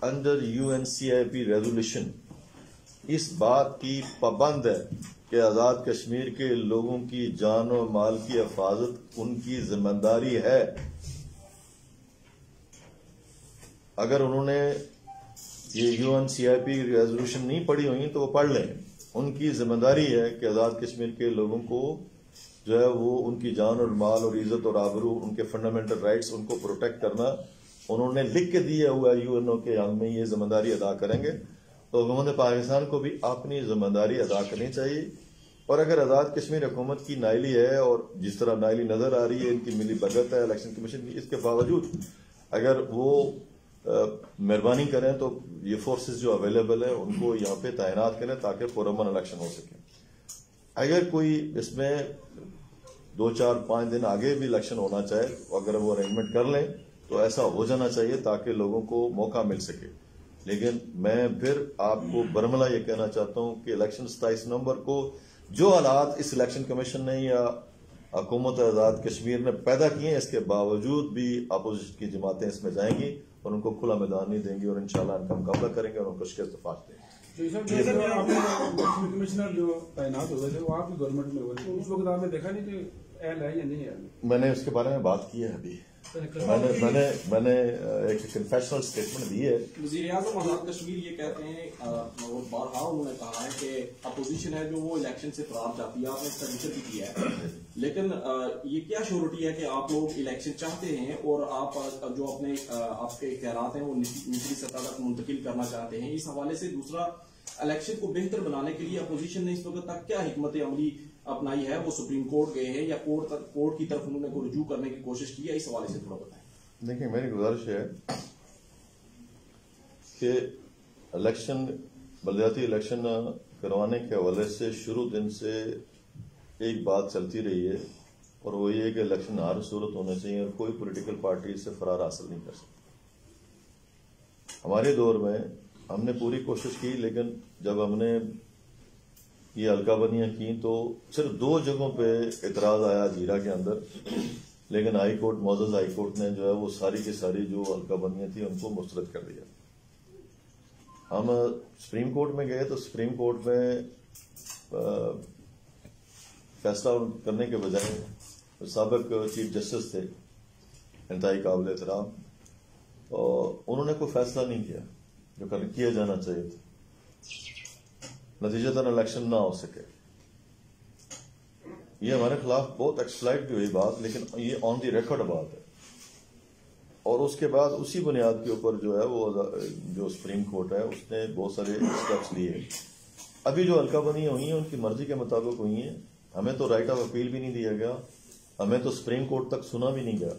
انڈر UNCIP ریزولوشن اس بات کی پابند ہے کہ آزاد کشمیر کے لوگوں کی جان و مال کی حفاظت ان کی ذمہ داری ہے. اگر انہوں نے یہ UNCIP ریزولوشن نہیں پڑھی ہوئی تو وہ پڑھ لیں. ان کی ذمہ داری ہے کہ آزاد کشمیر کے لوگوں کو جو ہے وہ ان کی جان اور مال اور عزت اور آبرو, ان کے فنڈامنٹل رائٹس, ان کو پروٹیکٹ کرنا انہوں نے لکھ کے دیا ہوا ہے. UNO کے عام میں یہ ذمہ داری ادا کریں گے تو حکومت پاکستان کو بھی اپنی ذمہ داری ادا کرنی چاہیے. اور اگر آزاد کشمیر حکومت کی نائلی ہے, اور جس طرح نائلی نظر آ رہی ہے, ان کی ملی بھگت ہے الیکشن کمیشن کی, اس کے باوجود اگر وہ مہربانی کریں تو یہ فورسز جو اویلیبل ہیں ان کو یہاں پہ تعینات کریں تاکہ پرامن الیکشن ہو سکے. اگر کوئی اس میں 2-4-5 دن آگے بھی الیکشن ہونا چاہے, اگر وہ ارینجمنٹ کر لیں تو ایسا ہو جانا چاہیے تاکہ لوگوں کو موقع مل سکے. لیکن میں پھر آپ کو برملا یہ کہنا چاہتا ہوں کہ الیکشن 27 نومبر کو جو حالات اس الیکشن کمیشن نے یا حکومت آزاد کشمیر نے پیدا کیے ہیں, اس کے باوجود بھی اپوزیشن کی جماعتیں اس میں جائیں گی اور ان کو کھلا میدان نہیں دیں گی, اور انشاءاللہ ان کا مقابلہ کریں گے اور ان کو شکست اتفاق دیں گے. کمشنر جو تعینات ہوئے تھے وہ آپ کی گورنمنٹ میں ہوئے تھے, اس وقت آپ نے دیکھا نہیں کہ اہل ہے یا نہیں ہے؟ میں نے اس کے بارے میں بات کی ہے ابھی. میں نے ایک کنفیشنل اسٹیٹمنٹ دی ہے. وزیر اعظم آزاد کشمیر یہ کہتے ہیں اور بارہا انہوں نے کہا ہے کہ اپوزیشن ہے جو وہ الیکشن سے فرار چاہتی ہے, آپ نے اس کا ذکر بھی کیا ہے, لیکن یہ کیا شیورٹی ہے کہ آپ لوگ الیکشن چاہتے ہیں اور آپ جو اپنے آپ کے خیالات ہیں وہ نچلی سطح تک منتقل کرنا چاہتے ہیں؟ اس حوالے سے دوسرا, الیکشن کو بہتر بنانے کے لیے اپوزیشن نے اس وقت تک کیا حکمت عملی اپنائی ہے؟ وہ سپریم کورٹ گئے ہیں یا کورٹ کی طرف انہوں نے کوئی رجوع کرنے کی کوشش کی ہے؟ اس حوالے سے تھوڑا بتائیں. دیکھیں, میری گزارش ہے کہ الیکشن, بلدیاتی الیکشن کروانے کے حوالے سے شروع دن سے ایک بات چلتی رہی ہے, اور وہ یہ کہ الیکشن ہر صورت ہونا چاہیے اور کوئی پولیٹیکل پارٹی اس سے فرار حاصل نہیں کر سکتی. ہمارے دور میں ہم نے پوری کوشش کی, لیکن جب ہم نے یہ حلقہ بندیاں کی تو صرف 2 جگہوں پہ اعتراض آیا جیرا کے اندر, لیکن ہائی کورٹ, معزز ہائی کورٹ نے جو ہے وہ ساری کی ساری جو حلقہ بندیاں تھیں ان کو مسترد کر دیا. ہم سپریم کورٹ میں گئے تو سپریم کورٹ میں فیصلہ کرنے کے بجائے سابق چیف جسٹس تھے انتہائی قابل احترام، اور انہوں نے کوئی فیصلہ نہیں کیا جو کیا جانا چاہیے تھا، نتیجتاً الیکشن نہ ہو سکے. یہ ہمارے خلاف بہت ایکسپلائٹ بھی ہوئی بات، لیکن یہ آن دی ریکارڈ بات ہے. اور اس کے بعد اسی بنیاد کے اوپر جو ہے وہ جو سپریم کورٹ ہے اس نے بہت سارے اسٹیپس لیے. ابھی جو حلقہ بندی ہوئی ہیں ان کی مرضی کے مطابق ہوئی ہیں. ہمیں تو رائٹ آف اپیل بھی نہیں دیا گیا، ہمیں تو سپریم کورٹ تک سنا بھی نہیں گیا،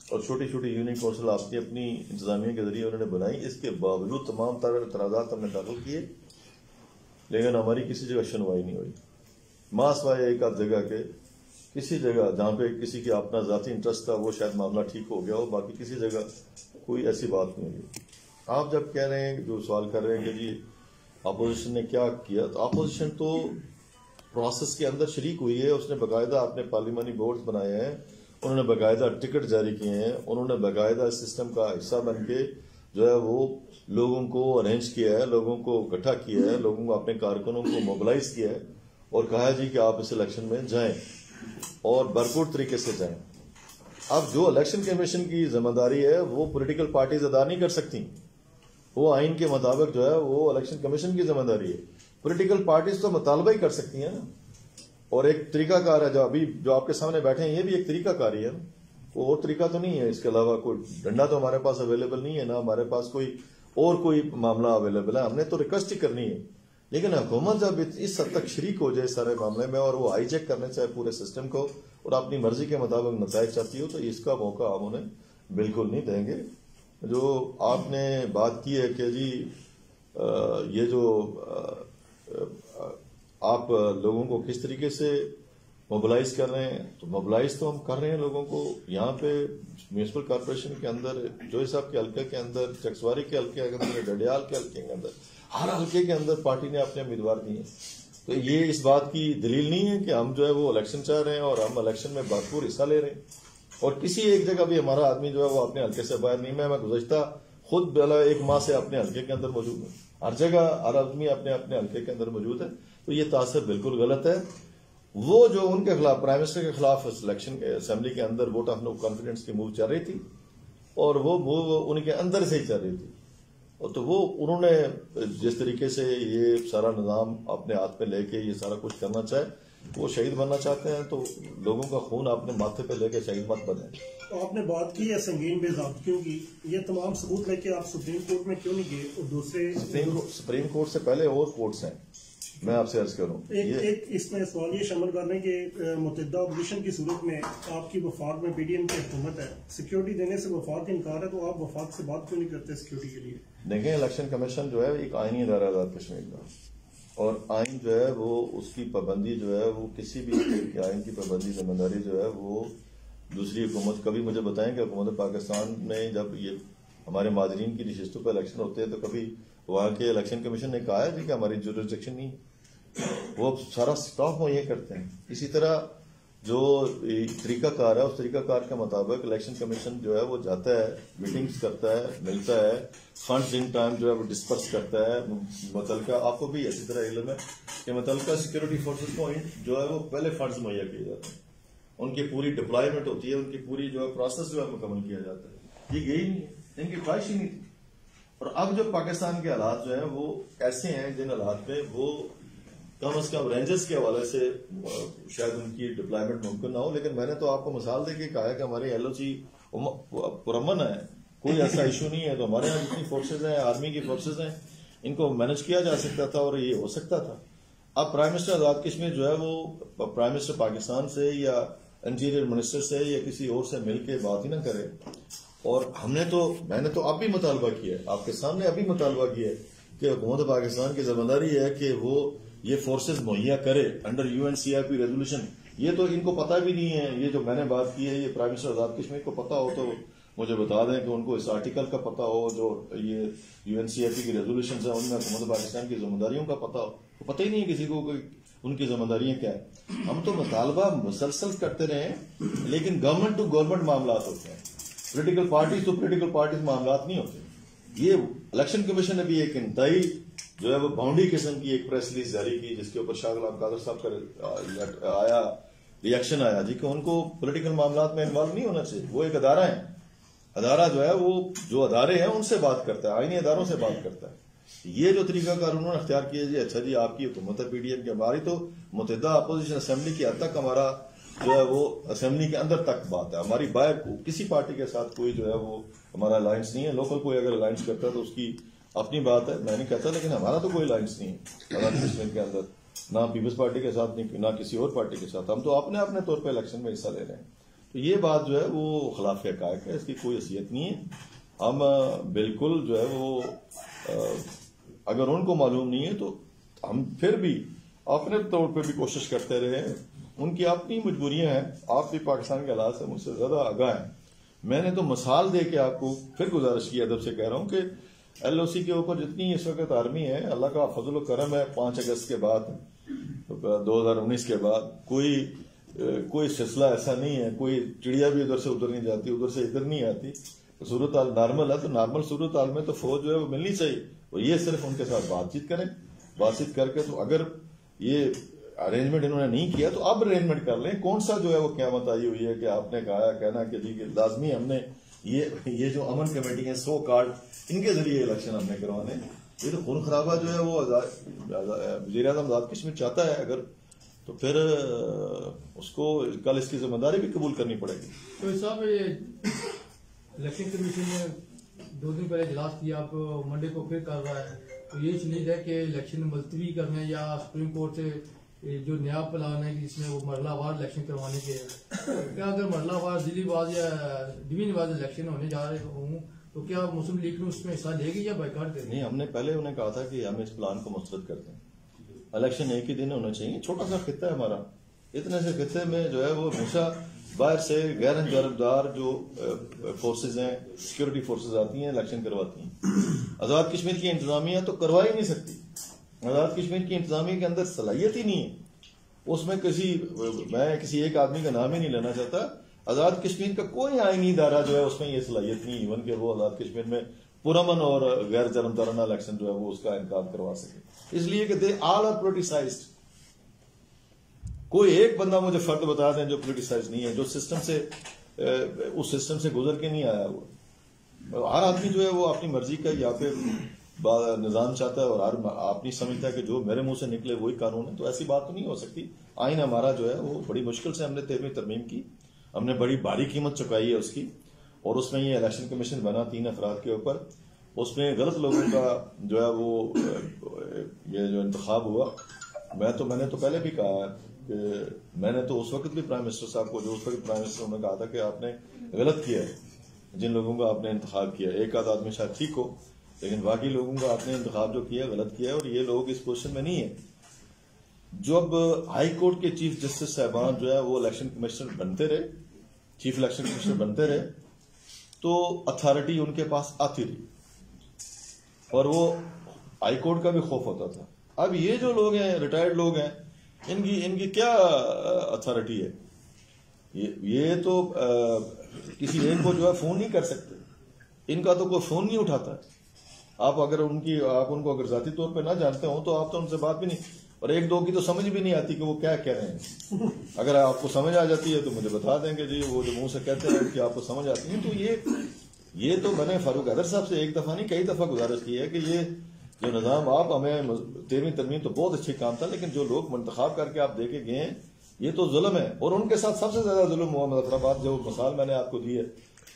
اور چھوٹی چھوٹی یونین کونسل آپ کی اپنی انتظامیہ کے ذریعے انہوں نے بنائی. اس کے باوجود تمام اعتراضات ہم نے داخل کیے، لیکن ہماری کسی جگہ سنوائی نہیں ہوئی. ماسوائے ایک آدھ جگہ کے کسی جگہ جہاں پہ کسی کی اپنا ذاتی انٹرسٹ تھا وہ شاید معاملہ ٹھیک ہو گیا ہو، باقی کسی جگہ کوئی ایسی بات نہیں ہوئی. آپ جب کہہ رہے ہیں جو سوال کر رہے ہیں کہ جی اپوزیشن نے کیا کیا، تو اپوزیشن تو پروسیس کے اندر شریک ہوئی ہے. اس نے باقاعدہ اپنے پارلیمانی بورڈز بنائے ہیں، انہوں نے باقاعدہ ٹکٹ جاری کیے ہیں، انہوں نے باقاعدہ سسٹم کا حصہ بن کے جو ہے وہ لوگوں کو ارینج کیا ہے، لوگوں کو اکٹھا کیا ہے، لوگوں کو اپنے کارکنوں کو موبلائز کیا ہے اور کہا جی کہ آپ اس الیکشن میں جائیں اور بھرپور طریقے سے جائیں. اب جو الیکشن کمیشن کی ذمہ داری ہے وہ پولیٹیکل پارٹیز ادا نہیں کر سکتی، وہ آئین کے مطابق جو ہے وہ الیکشن کمیشن کی ذمہ داری ہے. پولیٹیکل پارٹیز تو مطالبہ ہی کر سکتی ہیں نا، اور ایک طریقہ کار ہے جو ابھی جو آپ کے سامنے بیٹھے ہیں یہ بھی ایک طریقہ کار ہی ہے نا، وہ اور طریقہ تو نہیں ہے. اس کے علاوہ کوئی ڈنڈا تو ہمارے پاس اویلیبل نہیں ہے، نہ ہمارے پاس کوئی معاملہ اویلیبل ہے. ہم نے تو ریکویسٹ ہی کرنی ہے، لیکن حکومت جب اس حد تک شریک ہو جائے سارے معاملے میں اور وہ ہائی جیک کرنے چاہے پورے سسٹم کو اور اپنی مرضی کے مطابق نتائج چاہتی ہو، تو اس کا موقع ہم انہیں بالکل نہیں دیں گے. جو آپ نے بات کی ہے کہ جی یہ جو آپ لوگوں کو کس طریقے سے موبلائز کر رہے ہیں، تو موبلائز تو ہم کر رہے ہیں لوگوں کو. یہاں پہ میونسپل کارپوریشن کے اندر، جوئی صاحب کے حلقے کے اندر، چکسواری کے حلقے کے اندر، ڈڈیال کے حلقے کے اندر، ہر حلقے کے اندر پارٹی نے اپنے امیدوار دیے. تو یہ اس بات کی دلیل نہیں ہے کہ ہم جو ہے وہ الیکشن چاہ رہے ہیں اور ہم الیکشن میں بھرپور حصہ لے رہے ہیں. اور کسی ایک جگہ بھی ہمارا آدمی جو ہے وہ اپنے حلقے سے باہر نہیں. میں گزشتہ خود بلا 1 ماہ سے اپنے حلقے کے اندر موجود ہوں. ہر جگہ ہر آدمی اپنے اپنے حلقے کے اندر موجود ہے. تو یہ تاثر بالکل غلط ہے. وہ جو ان کے خلاف پرائم منسٹر کے خلاف الیکشن اسمبلی کے اندر ووٹ آف نو کانفیڈنس کی موو چل رہی تھی، اور وہ ان کے اندر سے ہی چل رہی تھی. اور تو وہ انہوں نے جس طریقے سے یہ سارا نظام اپنے ہاتھ پہ لے کے یہ سارا کچھ کرنا چاہے، وہ شہید بننا چاہتے ہیں، تو لوگوں کا خون اپنے ماتھے پہ لے کے شہید مت بنے. آپ نے بات کی ہے سنگین بے ضابطگیوں کی، یہ تمام ثبوت لے کے آپ سپریم کورٹ میں کیوں نہیں گئے اور دوسرے سپریم کورٹ سے پہلے اور کورٹس ہیں. میں آپ سے عرض کروں ایک اس میں سوال یہ شامل کر رہے ہیں کہ متحدہ اپوزیشن کی صورت میں آپ کی وفاق میں پی ڈی ایم کی حکومت ہے، سیکیورٹی دینے سے وفاق انکار ہے، تو آپ وفاق سے بات کیوں نہیں کرتے سیکیورٹی کے لیے؟ دیکھیں، الیکشن کمیشن جو ہے ایک آئینی ادارہ آزاد کشمیر کا، اور آئین جو ہے وہ اس کی پابندی جو ہے وہ کسی بھی آئین کی پابندی ذمہ داری جو ہے وہ دوسری حکومت. کبھی مجھے بتائیں کہ حکومت پاکستان میں جب یہ ہمارے ماجرین کی نشستوں پہ الیکشن ہوتے ہیں تو کبھی وہاں کے الیکشن کمیشن نے کہا ہے جی کہ ہماری جورسڈکشن نہیں، وہ سارا سٹاف مہیا کرتے ہیں. اسی طرح جو طریقہ کار ہے اس طریقہ کار کے مطابق الیکشن کمیشن جو ہے وہ جاتا ہے، میٹنگز کرتا ہے، ملتا ہے، فنڈز ان ٹائم جو ہے وہ ڈسپرس کرتا ہے. متعلقہ آپ کو بھی اسی طرح علم ہے کہ متعلقہ سیکورٹی فورسز کو جو ہے وہ پہلے فنڈز مہیا کیے جاتے ہیں، ان کی پوری ڈپلائمنٹ ہوتی ہے، ان کی پوری جو ہے پروسیس جو ہے مکمل کیا جاتا ہے. یہ گئی نہیں، ان کی خواہش ہی نہیں تھی. اور اب جو پاکستان کے حالات جو ہیں وہ ایسے ہیں جن حالات میں وہ کم از کم رینجرز کے حوالے سے شاید ان کی ڈپلائمنٹ ممکن نہ ہو. لیکن میں نے تو آپ کو مثال دے کے کہا ہے کہ ہمارے ایل او سی پرامن ہے، کوئی ایسا ایشو نہیں ہے. تو ہمارے یہاں جتنی فورسز ہیں، آرمی کی فورسز ہیں، ان کو مینج کیا جا سکتا تھا اور یہ ہو سکتا تھا. اب پرائم منسٹر آزاد کشمیر جو ہے وہ پرائم منسٹر پاکستان سے یا انٹیریئر منسٹر سے یا کسی اور سے مل کے بات ہی نہ کرے. اور میں نے تو اب بھی مطالبہ کیا ہے، آپ کے سامنے ابھی مطالبہ کیا ہے کہ حکومت پاکستان کی ذمہ داری ہے کہ وہ یہ فورسز مہیا کرے انڈر UNCRP ریزولوشن. یہ تو ان کو پتہ بھی نہیں ہے. یہ جو میں نے بات کی ہے یہ پرائم منسٹر آزاد کشمیر کو پتہ ہو تو مجھے بتا دیں کہ ان کو اس آرٹیکل کا پتہ ہو، جو یہ UNCRP کی ریزولوشنز ہیں ان میں حکومت پاکستان کی ذمہ داریوں کا پتہ ہو. پتہ ہی نہیں ہے کسی کو کہ ان کی ذمہ داریاں کیا ہیں. ہم تو مطالبہ مسلسل کرتے رہے ہیں، لیکن گورنمنٹ ٹو گورنمنٹ معاملات ہوتے ہیں، political parties to political parties معاملات نہیں ہوتے. یہ الیکشن کمیشن نے بھی ایک انتہائی جو ہے وہ باؤنڈری قسم کی ایک پریس ریلیز جاری کی، جس کے اوپر شاہ غلام قادر صاحب کا ریئیکشن آیا جی کہ ان کو پولیٹیکل معاملات میں انوالو نہیں ہونا چاہیے. وہ ایک ادارہ ہے، ادارہ جو ہے وہ جو ادارے ہیں ان سے بات کرتا ہے, آئینی اداروں سے بات کرتا ہے. یہ جو طریقہ کار انہوں نے اختیار کیا جی اچھا جی آپ کی حکومت ہے پی ڈی ایم کی, ہماری تو متحدہ اپوزیشن اسمبلی کی حد تک ہمارا جو ہے وہ اسمبلی کے اندر تک بات ہے, ہماری باہر کسی پارٹی کے ساتھ کوئی جو ہے وہ ہمارا الائنس نہیں ہے. لوکل کوئی اگر الائنس کرتا ہے تو اس کی اپنی بات ہے, میں نہیں کہتا, لیکن ہمارا تو کوئی الائنس نہیں ہے آزاد کشمیر کے اندر, نہ پیپلز پارٹی کے ساتھ نہ کسی اور پارٹی کے ساتھ. ہم تو اپنے طور پہ الیکشن میں حصہ لے رہے ہیں. تو یہ بات جو ہے وہ خلاف حقائق ہے, اس کی کوئی حیثیت نہیں ہے. ہم بالکل جو ہے وہ اگر ان کو معلوم نہیں ہے تو ہم پھر بھی اپنے طور پہ بھی کوشش کرتے رہے ہیں. ان کی اپنی مجبوریاں ہیں, آپ بھی پاکستان کے حالات سے مجھ سے زیادہ آگاہ ہیں. میں نے تو مثال دے کے آپ کو پھر گزارش کی ادب سے کہہ رہا ہوں کہ ایل او سی کے اوپر جتنی اس وقت آرمی ہے, اللہ کا فضل و کرم ہے, 5 اگست کے بعد 2019 کے بعد کوئی سلسلہ ایسا نہیں ہے, کوئی چڑیا بھی ادھر سے ادھر نہیں جاتی, ادھر سے ادھر نہیں آتی. صورت حال نارمل ہے, تو نارمل صورت حال میں تو فوج جو ہے وہ ملنی چاہیے. اور یہ صرف ان کے ساتھ بات چیت کریں, بات چیت کر کے تو اگر یہ ارینجمنٹ انہوں نے نہیں کیا تو اب ارینجمنٹ کر لیں. کون سا جو ہے وہ قیامت آئی ہوئی ہے کہ آپ نے کہنا کہ جی لازمی ہم نے یہ جو امن کمیٹی ہیں سو کارڈ ان کے ذریعے الیکشن ہم نے کروانے. یہ تو خون خرابہ جو ہے وہ وزیر اعظم آزاد کشمیر چاہتا ہے اگر, تو پھر اس کو کل اس کی ذمہ داری بھی قبول کرنی پڑے گی. تو صاحب الیکشن کمیشن نے 2 دن پہلے اجلاس کیا, آپ منڈے کو پھر کر رہا ہے, تو یہ چیز ہے کہ الیکشن ملتوی کرنے یا سپریم کورٹ سے جو نیا پلان ہے جس میں وہ مرحلہ وار الیکشن کروانے کے, کیا اگر مرحلہ وار ضلعی واز یا ڈویژن واز الیکشن ہونے جا رہے ہوں تو کیا مسلم لیگ میں اس میں حصہ لے گی یا بائیکاٹ کرے گی؟ نہیں, ہم نے پہلے انہیں کہا تھا کہ ہم اس پلان کو مسترد کرتے ہیں. الیکشن ایک ہی دن ہونا چاہیے. چھوٹا سا خطہ ہے ہمارا, اتنے سے خطے میں جو ہے وہ ہمیشہ باہر سے غیر جانبدار جو فورسز ہیں, سیکورٹی فورسز آتی ہیں, الیکشن کرواتی ہیں. آزاد کشمیر کی انتظامیہ تو کروا ہی نہیں سکتی. آزاد کشمیر کی انتظامیہ کے اندر صلاحیت ہی نہیں ہے. اس میں میں کسی ایک آدمی کا نام ہی نہیں لینا چاہتا. آزاد کشمیر کا کوئی آئینی ادارہ جو ہے اس میں یہ صلاحیت نہیں, ایون کہ وہ آزاد کشمیر میں پرامن اور غیر جانبدارانہ الیکشن جو ہے وہ اس کا انعقاد کروا سکے. اس لیے کہ دے آل آر پولیٹیسائزڈ. کوئی ایک بندہ مجھے فرد بتا دیں جو پولیٹیسائز نہیں ہے, جو اس سسٹم سے گزر کے نہیں آیا ہوا. ہر آدمی جو ہے وہ اپنی مرضی کا یا پھر نظام چاہتا ہے, اور ہر آپ نہیں سمجھتا کہ جو میرے منہ سے نکلے وہی قانون ہے. تو ایسی بات تو نہیں ہو سکتی. آئین ہمارا جو ہے وہ بڑی مشکل سے ہم نے 13ویں ترمیم کی, ہم نے بڑی بھاری قیمت چکائی ہے اس کی, اور اس میں یہ الیکشن کمیشن بنا 3 افراد کے اوپر. اس میں غلط لوگوں کا جو ہے وہ یہ جو انتخاب ہوا. میں نے تو پہلے بھی کہا کہ میں نے تو اس وقت بھی پرائم منسٹر صاحب کو, جو اس وقت پرائم منسٹر نے کہا تھا کہ آپ نے غلط کیا ہے, جن لوگوں کا آپ نے انتخاب کیا. ایک آدھ آدمی شاید ٹھیک ہو, لیکن باقی لوگوں کا آپ نے انتخاب جو کیا غلط کیا ہے, اور یہ لوگ اس پوزیشن میں نہیں ہیں. جب ہائی کورٹ کے چیف جسٹس صاحبان جو ہے وہ الیکشن کمشنر بنتے رہے, چیف الیکشن کمشنر بنتے رہے, تو اتھارٹی ان کے پاس آتی رہی, اور وہ ہائی کورٹ کا بھی خوف ہوتا تھا. اب یہ جو لوگ ہیں, ریٹائرڈ لوگ ہیں, ان کی کیا اتھارٹی ہے؟ یہ تو کسی ایک کو جو ہے فون نہیں کر سکتے. ان کا تو کوئی فون نہیں اٹھاتا. آپ ان کو اگر ذاتی طور پہ نہ جانتے ہوں تو آپ تو ان سے بات بھی نہیں, اور 1-2 کی تو سمجھ بھی نہیں آتی کہ وہ کیا کہہ رہے ہیں. اگر آپ کو سمجھ آ جاتی ہے تو مجھے بتا دیں کہ جی وہ جو منہ سے کہتے ہیں کہ آپ کو سمجھ آتی ہے. تو یہ تو میں نے فاروق حیدر صاحب سے ایک دفعہ نہیں کئی دفعہ گزارش کی ہے کہ یہ جو نظام آپ ہمیں 13ویں ترمیم تو بہت اچھی کام تھا, لیکن جو لوگ منتخب کر کے آپ دے کے گئے ہیں یہ تو ظلم ہے. اور ان کے ساتھ سب سے زیادہ ظلم ہوا مظفرآباد, جو مثال میں نے آپ کو دی ہے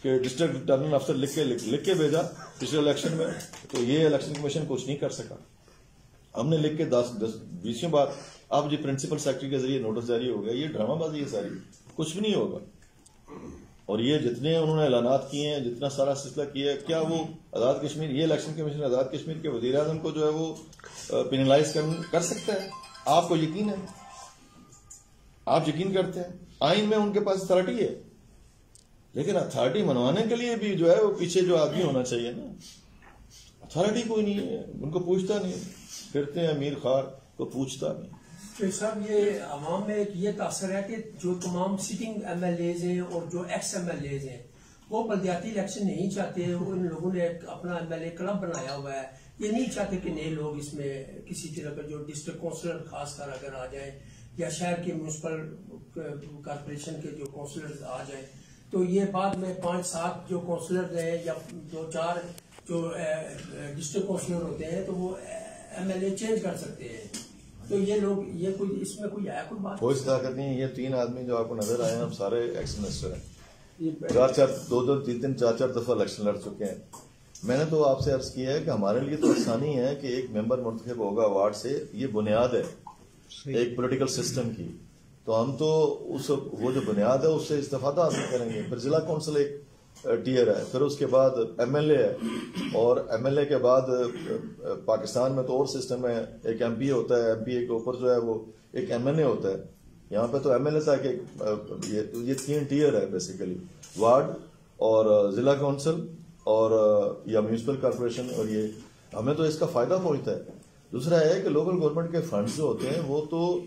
کہ ڈسٹرکٹ ریٹرننگ افسر لکھ کے بھیجا پچھلے الیکشن میں, تو یہ الیکشن کمیشن کچھ نہیں کر سکا. ہم نے لکھ کے 10-20 بار اب جی پرنسپل سیکرٹری کے ذریعے نوٹس جاری ہو گیا. یہ ڈرامہ بازی ہے ساری, کچھ بھی نہیں ہوگا. اور یہ جتنے انہوں نے اعلانات کیے ہیں, جتنا سارا سلسلہ کیا ہے, کیا وہ آزاد کشمیر, یہ الیکشن کمیشن آزاد کشمیر کے وزیر اعظم کو جو ہے وہ پینلائز کر سکتا ہے؟ آپ کو یقین ہے؟ آپ یقین کرتے ہیں؟ آئین میں ان کے پاس اتھارٹی ہے, لیکن اتھارٹی منوانے کے لیے بھی جو ہے وہ پیچھے جو آدمی ہونا چاہیے نا. اتھارٹی کوئی نہیں ہے, ان کو پوچھتا نہیں, پھرتے ہیں امیر خار کو پوچھتا نہیں. صاحب یہ عوام میں ایک یہ تاثر ہے کہ جو تمام سٹنگ ایم ایل ایز ہیں اور جو ایکس ایم ایل ایز ہیں وہ بلدیاتی الیکشن نہیں چاہتے. ان لوگوں نے اپنا ایم ایل اے کلب بنایا ہوا ہے, یہ نہیں چاہتے کہ نئے لوگ اس میں کسی طرح کا جو ڈسٹرکٹ کونسلر خاص کر اگر آ جائیں, یا شہر کے میونسپل کارپوریشن کے جو کونسلر آ جائیں, تو یہ بعد میں 5-7 جو کونسلر ہیں یا 2-4 جو ڈسٹرکٹ کونسلر ہوتے ہیں تو وہ MLA چینج کر سکتے ہیں. تو یہ لوگ یہ کوئی اس میں کوئی کوئی بات کوئی صداقت نہیں ہے. یہ 3 آدمی جو آپ کو نظر آئے ہیں ہم سارے ایکس منسٹر ہیں, 2-2 3 4 دفعہ الیکشن لڑ چکے ہیں. میں نے تو آپ سے عرض کیا ہے کہ ہمارے لیے تو آسانی ہے کہ ایک ممبر منتخب ہوگا وارڈ سے, یہ بنیاد ہے ایک پولیٹیکل سسٹم کی. تو ہم تو وہ جو بنیاد ہے اس سے استفادہ حاصل کریں گے. پھر ضلع کونسل ایک ٹیئر ہے, پھر اس کے بعد MLA ہے, اور MLA کے بعد پاکستان میں تو اور سسٹم ہے, ایک MP ہوتا ہے, MP کے اوپر جو ہے وہ ایک MNA ہوتا ہے. یہاں پہ تو MLA تک یہ 3 ٹیئر ہے بیسیکلی, وارڈ اور ضلع کونسل اور یا میونسپل کارپوریشن, اور یہ ہمیں تو اس کا فائدہ پہنچتا ہے. دوسرا ہے کہ لوکل گورنمنٹ کے فنڈز جو ہوتے ہیں وہ تو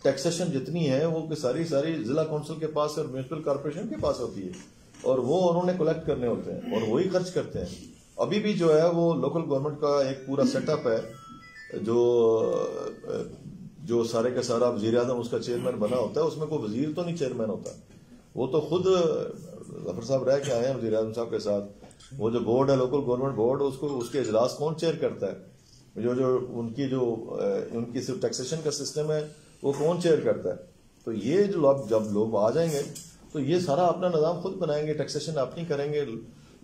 ٹیکسیشن جتنی ہے وہ ساری ضلع کونسل کے پاس اور میونسپل کارپوریشن کے پاس ہوتی ہے, اور وہ انہوں نے کلیکٹ کرنے ہوتے ہیں اور وہی خرچ کرتے ہیں. ابھی بھی جو ہے وہ لوکل گورنمنٹ کا ایک پورا سیٹ اپ ہے جو سارے کا سارا وزیر اعظم اس کا چیئرمین بنا ہوتا ہے. اس میں کوئی وزیر تو نہیں چیئرمین ہوتا, وہ تو خود ظفر صاحب رہ کے آئے ہیں وزیر اعظم صاحب کے ساتھ. وہ جو بورڈ ہے لوکل گورنمنٹ بورڈ, اس کے اجلاس کون چیئر کرتا ہے, ان کی صرف ٹیکسیشن کا سسٹم ہے وہ کون چیئر کرتا ہے. تو یہ جو جب لوگ آ جائیں گے تو یہ سارا اپنا نظام خود بنائیں گے, ٹیکسیشن اپنی کریں گے,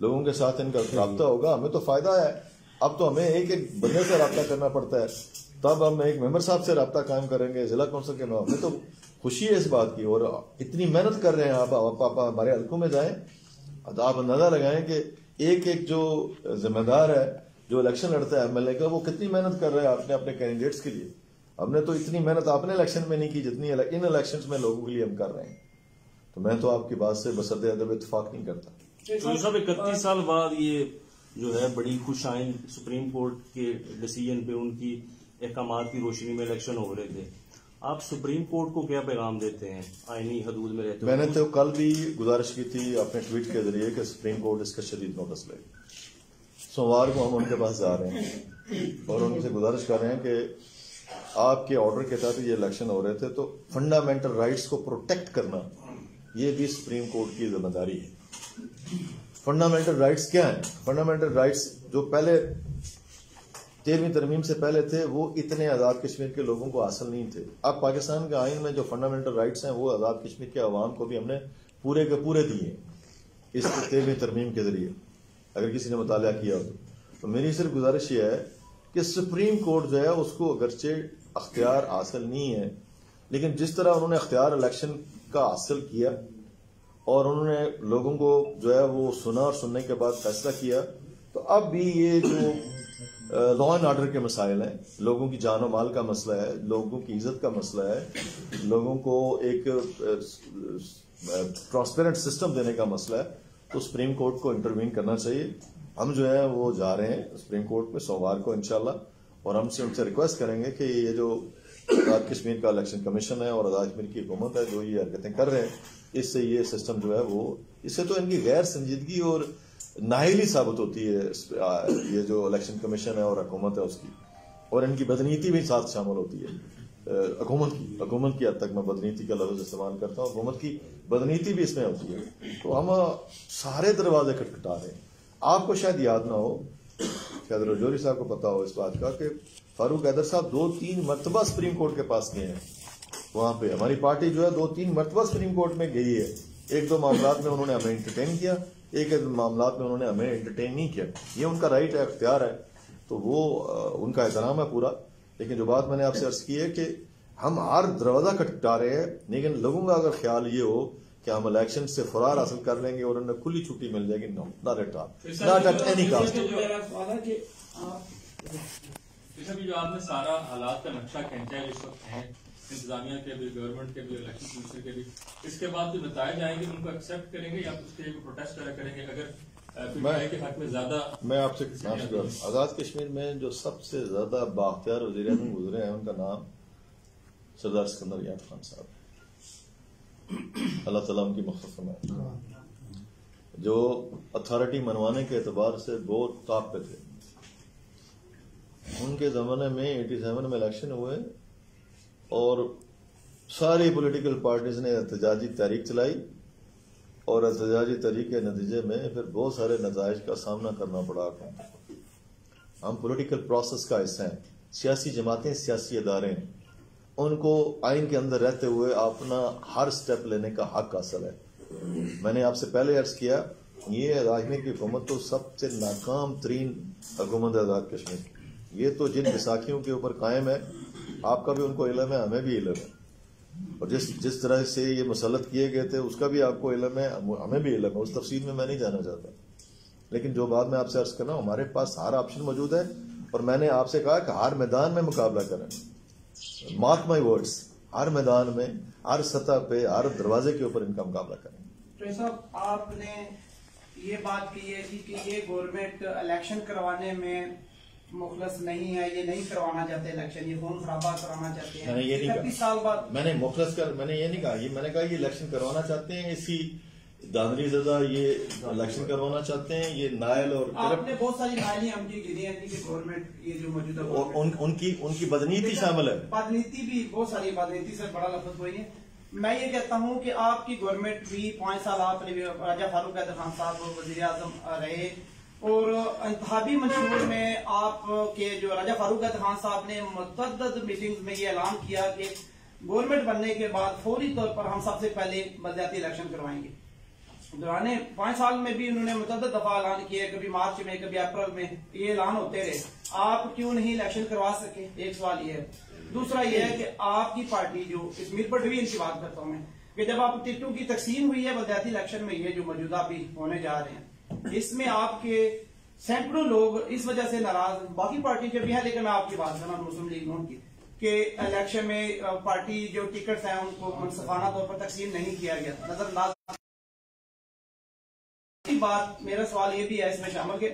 لوگوں کے ساتھ ان کا رابطہ ہوگا. ہمیں تو فائدہ ہے. اب تو ہمیں ایک بندے سے رابطہ کرنا پڑتا ہے, تب ہم ایک ممبر صاحب سے رابطہ قائم کریں گے ضلع کونسل کے نام. ہمیں تو خوشی ہے اس بات کی, اور اتنی محنت کر رہے ہیں. آپ ہمارے حلقوں میں جائیں, آپ اندازہ لگائیں کہ ایک جو ذمہ دار ہے جو الیکشن لڑتا ہے MLA کا, وہ کتنی محنت کر رہا ہے اپنے کینڈیڈیٹس کے لیے. ہم نے تو اتنی محنت اپنے الیکشن میں نہیں کی جتنی ان الیکشنز میں لوگوں کے لیے ہم کر رہے ہیں. تو میں تو آپ کی بات سے بصد ادب اتفاق نہیں کرتا. صاحب 31 سال بعد یہ جو ہے بڑی خوش آئند سپریم کورٹ کے ڈیسیجن پہ ان کی احکامات کی روشنی میں الیکشن ہو رہے تھے, آپ سپریم کورٹ کو کیا پیغام دیتے ہیں آئینی حدود میں رہتے میں نے تو کل بھی گزارش کی تھی اپنے ٹویٹ کے ذریعے کہ سپریم کورٹ اس کا شدید نوٹس لے. سوموار کو ہم ان کے پاس جا رہے ہیں اور ان سے گزارش کر رہے ہیں کہ آپ کے آرڈر کے تحت یہ الیکشن ہو رہے تھے, تو فنڈامنٹل رائٹس کو پروٹیکٹ کرنا یہ بھی سپریم کورٹ کی ذمہ داری ہے. فنڈامنٹل رائٹس کیا ہیں؟ فنڈامنٹل رائٹس جو پہلے 13ویں ترمیم سے پہلے تھے وہ اتنے آزاد کشمیر کے لوگوں کو حاصل نہیں تھے. اب پاکستان کے آئین میں جو فنڈامنٹل رائٹس ہیں وہ آزاد کشمیر کے عوام کو بھی ہم نے پورے کے پورے دیے اس 13ویں ترمیم کے ذریعے, اگر کسی نے مطالعہ کیا ہو تو. میری صرف گزارش یہ ہے کہ سپریم کورٹ جو ہے اس کو اگرچہ اختیار حاصل نہیں ہے, لیکن جس طرح انہوں نے اختیار الیکشن کا حاصل کیا اور انہوں نے لوگوں کو جو ہے وہ سنا اور سننے کے بعد فیصلہ کیا, تو اب بھی یہ جو لا اینڈ آرڈر کے مسائل ہیں, لوگوں کی جان و مال کا مسئلہ ہے, لوگوں کی عزت کا مسئلہ ہے, لوگوں کو ایک ٹرانسپیرنٹ سسٹم دینے کا مسئلہ ہے, تو سپریم کورٹ کو انٹروین کرنا چاہیے. ہم جو ہے وہ جا رہے ہیں سپریم کورٹ میں سوموار کو انشاءاللہ, اور ہم سے ان سے ریکویسٹ کریں گے کہ یہ جو آزاد کشمیر کا الیکشن کمیشن ہے اور آزاد کشمیر کی حکومت ہے جو یہ حرکتیں کر رہے ہیں, اس سے یہ سسٹم جو ہے وہ اس سے تو ان کی غیر سنجیدگی اور نااہلی ثابت ہوتی ہے. یہ جو الیکشن کمیشن ہے اور حکومت ہے اس کی, اور ان کی بدنیتی بھی ساتھ شامل ہوتی ہے. حکومت کی حد تک میں بدنیتی کا لفظ استعمال کرتا ہوں, حکومت کی بدنیتی بھی اس میں ہوتی ہے. تو ہم سارے دروازے کھٹکھٹا رہے ہیں. آپ کو شاید یاد نہ ہو, شاید رجوری صاحب کو پتا ہو اس بات کا کہ فاروق حیدر صاحب 2-3 مرتبہ سپریم کورٹ کے پاس گئے ہیں. وہاں پہ ہماری پارٹی جو ہے 2-3 مرتبہ سپریم کورٹ میں گئی ہے. 1-2 معاملات میں انہوں نے ہمیں انٹرٹین کیا, ایک معاملات میں انہوں نے ہمیں انٹرٹین نہیں کیا. یہ ان کا رائٹ ہے, اختیار ہے, تو وہ ان کا احترام ہے پورا. لیکن جو بات میں نے آپ سے عرض کی ہے کہ ہم ہر دروازہ کھٹکھٹا رہے ہیں, لیکن لوگوں کا اگر خیال یہ ہو کہ ہم الیکشن سے فرار حاصل کر لیں گے اور انہیں کھلی چھٹی مل جائے گی, نو, not at all, not at any cost. جو آپ نے سارا حالات کا نقشہ کھینچا ہے جس وقت ہیں انتظامیہ کے بھی, گورنمنٹ کے بھی, الیکشن کمیشن کے بھی, اس کے بعد جو نتائج آئیں گے ان کو ایکسپٹ کریں گے یا اس کے لیے پروٹیسٹ کریں گے؟ اگر میں آپ سے آزاد کشمیر میں جو سب سے زیادہ بااختیار وزیر اعظم گزرے ہیں ان کا نام سردار سکندر یار خان صاحب, اللہ تعالیٰ ان کی مغفرت فرمائے, جو اتھارٹی منوانے کے اعتبار سے بہت ٹاپ پہ تھے. ان کے زمانے میں 87 میں الیکشن ہوئے اور ساری پولیٹیکل پارٹیز نے احتجاجی تحریک چلائی اور احتجاجی تحریک کے نتیجے میں پھر بہت سارے نتائج کا سامنا کرنا پڑا. ہم پولیٹیکل پروسیس کا حصہ ہیں. سیاسی جماعتیں، سیاسی ادارے ہیں، ان کو آئین کے اندر رہتے ہوئے اپنا ہر سٹیپ لینے کا حق حاصل ہے. میں نے آپ سے پہلے عرض کیا، یہ راجنی کی حکومت تو سب سے ناکام ترین حکومت ہے آزاد کشمیر. یہ تو جن بیساکھیوں کے اوپر قائم ہے، آپ کا بھی ان کو علم ہے، ہمیں بھی علم ہے، اور جس طرح سے یہ مسلط کیے گئے تھے اس کا بھی آپ کو علم ہے، ہمیں بھی علم ہے. اس تفصیل میں نہیں جانا چاہتا، لیکن جو بات میں آپ سے عرض کر رہا ہوں، ہمارے پاس ہر آپشن موجود ہے، اور میں نے آپ سے کہا کہ ہر میدان میں مقابلہ کریں. مارک مائی ورڈز، ہر میدان میں، ہر سطح پہ، ہر دروازے کے اوپر ان کا مقابلہ کریں. تو صاحب، آپ نے یہ بات کی ہے کہ یہ گورنمنٹ الیکشن کروانے میں مخلص نہیں ہے، یہ نہیں کروانا چاہتے الیکشن، یہ خون خرابہ کرانا چاہتے ہیں. میں نے یہ نہیں 31 سال بعد میں نے مخلص میں نے یہ نہیں کہا، میں نے کہا یہ الیکشن کروانا چاہتے ہیں، اسی دانری زدہ یہ الیکشن کروانا چاہتے ہیں. یہ نائل اور آپ نے بہت ساری نائلی ہم کی گری ہیں کہ گورنمنٹ یہ جو موجودہ ان کی بدنیتی شامل ہے. بدنیتی بھی بہت ساری، بدنیتی سے بڑا لفظ وہی ہے. میں یہ کہتا ہوں کہ آپ کی گورنمنٹ بھی 5 سال آپ راجہ فاروق حیدر خان صاحب وزیر اعظم رہے، اور انتخابی منشور میں آپ کے جو راجہ فاروق حیدر خان صاحب نے متعدد میٹنگز میں یہ اعلان کیا کہ گورنمنٹ بننے کے بعد فوری طور پر ہم سب سے پہلے بلدیاتی الیکشن کروائیں گے. دوران 5 سال میں بھی انہوں نے متعدد دفعہ اعلان کیے، کبھی مارچ میں، کبھی اپریل میں، یہ اعلان ہوتے رہے. آپ کیوں نہیں الیکشن کروا سکے؟ ایک سوال یہ ہے. دوسرا یہ ہے کہ آپ کی پارٹی جو اس میر پر ڈویژن کی بات کرتا ہوں میں، کہ جب آپ ٹکٹوں کی تقسیم ہوئی ہے بلدیاتی الیکشن میں، یہ جو موجودہ بھی ہونے جا رہے ہیں، اس میں آپ کے سینکڑوں لوگ اس وجہ سے ناراض، باقی پارٹی کے بھی ہیں، لیکن میں آپ کی بات کر رہا ہوں مسلم لیگ نون کی، کہ الیکشن میں پارٹی جو ٹکٹس ہیں ان کو منصفانہ طور پر تقسیم نہیں کیا گیا، نظر انداز. بات میرا سوال یہ بھی ہے اس میں شامل کہ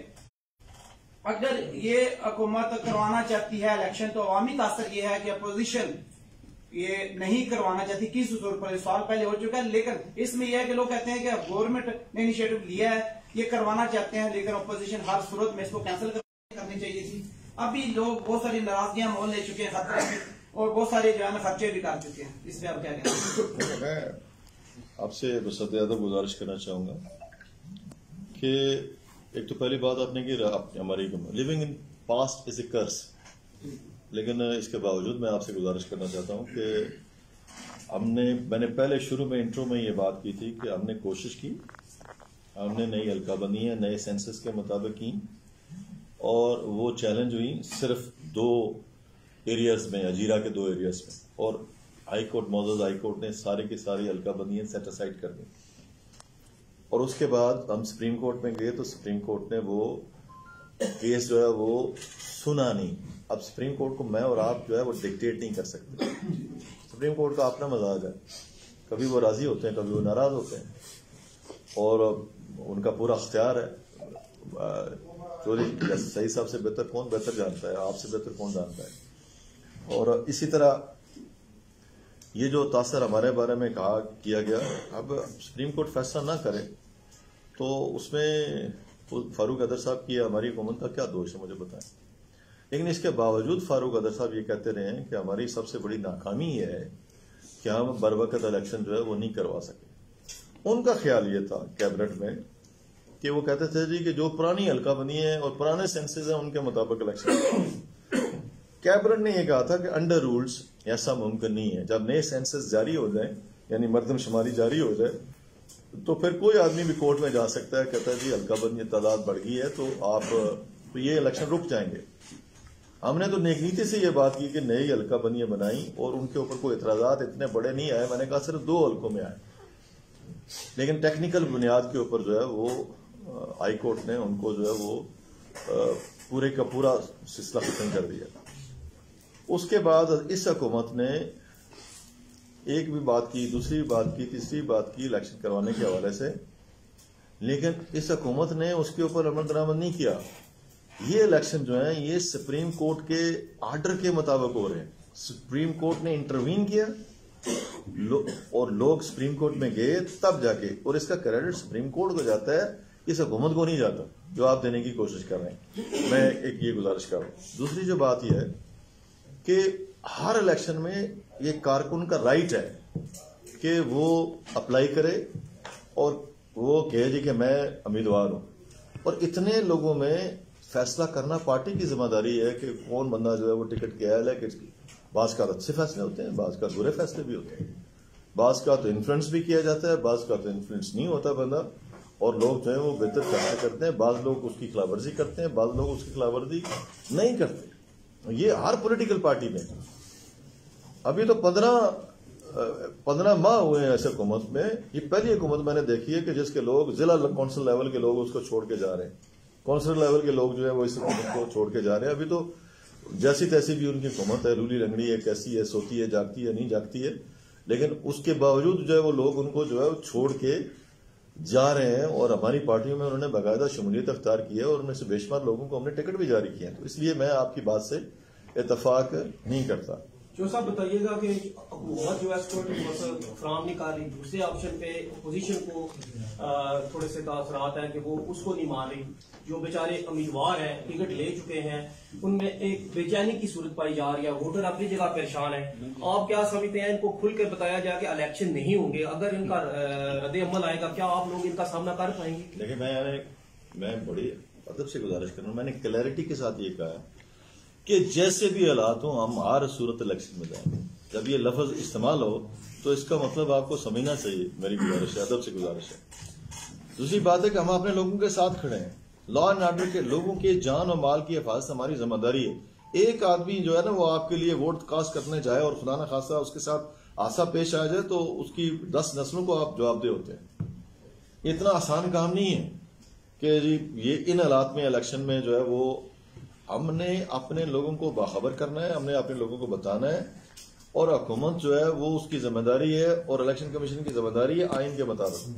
اگر یہ حکومت کروانا چاہتی ہے الیکشن، تو عوامی تاثر یہ ہے کہ اپوزیشن یہ نہیں کروانا چاہتی. کس طور پر سوال پہلے ہو چکا ہے، لیکن اس میں یہ ہے کہ لوگ کہتے ہیں کہ گورنمنٹ نے انیشیٹو لیا ہے، یہ کروانا چاہتے ہیں، لیکن اپوزیشن ہر صورت میں اس کو کینسل کرنی چاہیے تھی. ابھی لوگ بہت ساری ناراضگیاں مول لے چکے ہیں خطرے میں، اور بہت سارے جو ہے خرچے بھی کر چکے ہیں. اس پہ آپ کیا کہتے ہیں؟ میں آپ سے صدر اعظم گزارش کرنا چاہوں گا کہ ایک تو پہلی بات آپ نے کی ہماری لیونگ ان پاسٹ از اے کرس، لیکن اس کے باوجود میں آپ سے گزارش کرنا چاہتا ہوں کہ میں نے پہلے شروع میں انٹرو میں یہ بات کی تھی کہ ہم نے کوشش کی، ہم نے نئی حلقہ بندیاں نئے سینسس کے مطابق کی، اور وہ چیلنج ہوئی صرف 2 ایریاز میں، اجیرا کے 2 ایریاز میں، اور ہائی کورٹ، معزز ہائی کورٹ نے ساری کی ساری حلقہ بندیاں سیٹ اسائڈ کر دی. اور اس کے بعد ہم سپریم کورٹ میں گئے تو سپریم کورٹ نے وہ کیس جو ہے وہ سنا نہیں. اب سپریم کورٹ کو میں اور آپ جو ہے وہ ڈکٹیٹ نہیں کر سکتے. سپریم کورٹ کا اپنا مزاج ہے، کبھی وہ راضی ہوتے ہیں، کبھی وہ ناراض ہوتے ہیں، اور ان کا پورا اختیار ہے. چوری صحیح صاحب سے کون بہتر جانتا ہے، آپ سے بہتر کون جانتا ہے. اور اسی طرح یہ جو تاثر ہمارے بارے میں کیا گیا، اب سپریم کورٹ فیصلہ نہ کرے تو اس میں فاروق حیدر صاحب کی ہماری حکومت کا کیا دوش ہے، مجھے بتائیں. لیکن اس کے باوجود فاروق حیدر صاحب یہ کہتے رہے ہیں کہ ہماری سب سے بڑی ناکامی یہ ہے کہ ہم بر وقت الیکشن جو ہے وہ نہیں کروا سکے. ان کا خیال یہ تھا کیبنٹ میں کہ وہ کہتے تھے جی کہ جو پرانی حلقہ بندی ہیں اور پرانے سینسز ہیں ان کے مطابق الیکشن. کیبنٹ نے یہ کہا تھا کہ انڈر رولز ایسا ممکن نہیں ہے. جب نئے سینسز جاری ہو جائیں، یعنی مردم شماری جاری ہو جائے، تو پھر کوئی آدمی بھی کورٹ میں جا سکتا ہے، کہتا ہے جی حلقہ بندی تعداد بڑھ گئی ہے تو آپ یہ الیکشن رک جائیں گے. ہم نے تو نیک نیتی سے یہ بات کی کہ نئی حلقہ بندیاں بنائیں اور ان کے اوپر کوئی اعتراضات اتنے بڑے نہیں آئے. میں نے کہا صرف 2 حلقوں میں آئے، لیکن ٹیکنیکل بنیاد کے اوپر جو ہے وہ ہائی کورٹ نے ان کو جو ہے وہ پورے کا پورا سلسلہ ختم کر دیا. اس کے بعد اس حکومت نے ایک بھی بات کی، دوسری بھی بات کی، تیسری بات کی الیکشن کروانے کے حوالے سے، لیکن اس حکومت نے اس کے اوپر عمل درآمد نہیں کیا. یہ الیکشن جو ہیں یہ سپریم کورٹ کے آرڈر کے مطابق ہو رہے ہیں. سپریم کورٹ نے انٹروین کیا اور لوگ سپریم کورٹ میں گئے تب جا کے، اور اس کا کریڈٹ سپریم کورٹ کو جاتا ہے، اس حکومت کو نہیں جاتا جو آپ دینے کی کوشش کر رہے ہیں. میں ایک یہ گزارش کر رہا ہوں. دوسری جو بات یہ ہے کہ ہر الیکشن میں یہ کارکن کا رائٹ ہے کہ وہ اپلائی کرے اور وہ کہے جی کہ میں امیدوار ہوں، اور اتنے لوگوں میں فیصلہ کرنا پارٹی کی ذمہ داری ہے کہ کون بندہ جو ہے وہ ٹکٹ کے اہل ہے. کہ بعض کا اچھے فیصلے ہوتے ہیں، بعض کا برے فیصلے بھی ہوتے ہیں، بعض کا تو انفلوئنس بھی کیا جاتا ہے، بعض کا تو انفلوئنس نہیں ہوتا بندہ، اور لوگ جو ہیں وہ بہتر فیصلے کرتے ہیں. بعض لوگ اس کی خلاف ورزی کرتے ہیں، بعض لوگ اس کی خلاف ورزی نہیں کرتے. یہ ہر پولیٹیکل پارٹی میں. ابھی تو 15 ماہ ہوئے ہیں ایسے حکومت میں. یہ پہلی حکومت میں نے دیکھی ہے کہ جس کے لوگ ضلع کونسل لیول کے لوگ اس کو چھوڑ کے جا رہے ہیں، کونسل لیول کے لوگ جو ہے وہ اس حکومت کو چھوڑ کے جا رہے ہیں. ابھی تو جیسی تیسی بھی ان کی حکومت ہے، رولی رنگڑی ہے، کیسی ہے، سوتی ہے، جاگتی ہے، نہیں جاگتی ہے، لیکن اس کے باوجود جو ہے وہ لوگ ان کو جو ہے چھوڑ کے جا رہے ہیں. اور ہماری پارٹیوں میں انہوں نے باقاعدہ شمولیت اختیار کی ہے، اور ان میں سے بے شمار لوگوں کو ہم نے ٹکٹ بھی جاری کیے ہیں. تو اس لیے میں آپ کی بات سے اتفاق نہیں کرتا. جو صاحب بتائیے گا کہ حکومت جو ہے سیکورٹی فورس فراہم نہیں کر رہی، دوسرے آپشن پہ اپوزیشن کو تھوڑے سے تاثرات ہیں کہ وہ اس کو نہیں مان رہی. جو بیچارے امیدوار ہیں، ٹکٹ لے چکے ہیں، ان میں ایک بے چینی کی صورت پائی جا رہی ہے. ووٹر اپنی جگہ پریشان ہے. آپ کیا سمجھتے ہیں ان کو کھل کر بتایا جائے کہ الیکشن نہیں ہوں گے، اگر ان کا رد عمل آئے گا کیا آپ لوگ ان کا سامنا کر پائیں گے؟ دیکھیں میں بڑی ادب سے گزارش کر رہا ہوں. میں نے کلیئرٹی کے ساتھ یہ کہا کہ جیسے بھی حالات ہوں ہم ہر صورت الیکشن میں جائیں گے. جب یہ لفظ استعمال ہو تو اس کا مطلب آپ کو سمجھنا چاہیے. میری گزارش ہے، ادب سے گزارش ہے. دوسری بات ہے کہ ہم اپنے لوگوں کے ساتھ کھڑے ہیں. لا اینڈ آرڈر کے لوگوں کے جان و مال کی حفاظت ہماری ذمہ داری ہے. ایک آدمی جو ہے نا وہ آپ کے لیے ووٹ کاسٹ کرنے جائے اور خدا نہ خاصہ اس کے ساتھ حادثہ پیش آ جائے تو اس کی 10 نسلوں کو آپ جواب دہ ہوتے ہیں. اتنا آسان کام نہیں ہے کہ جی یہ ان حالات میں الیکشن میں جو ہے وہ ہم نے اپنے لوگوں کو باخبر کرنا ہے، ہم نے اپنے لوگوں کو بتانا ہے، اور حکومت جو ہے وہ اس کی ذمہ داری ہے اور الیکشن کمیشن کی ذمہ داری ہے آئین کے مطابق.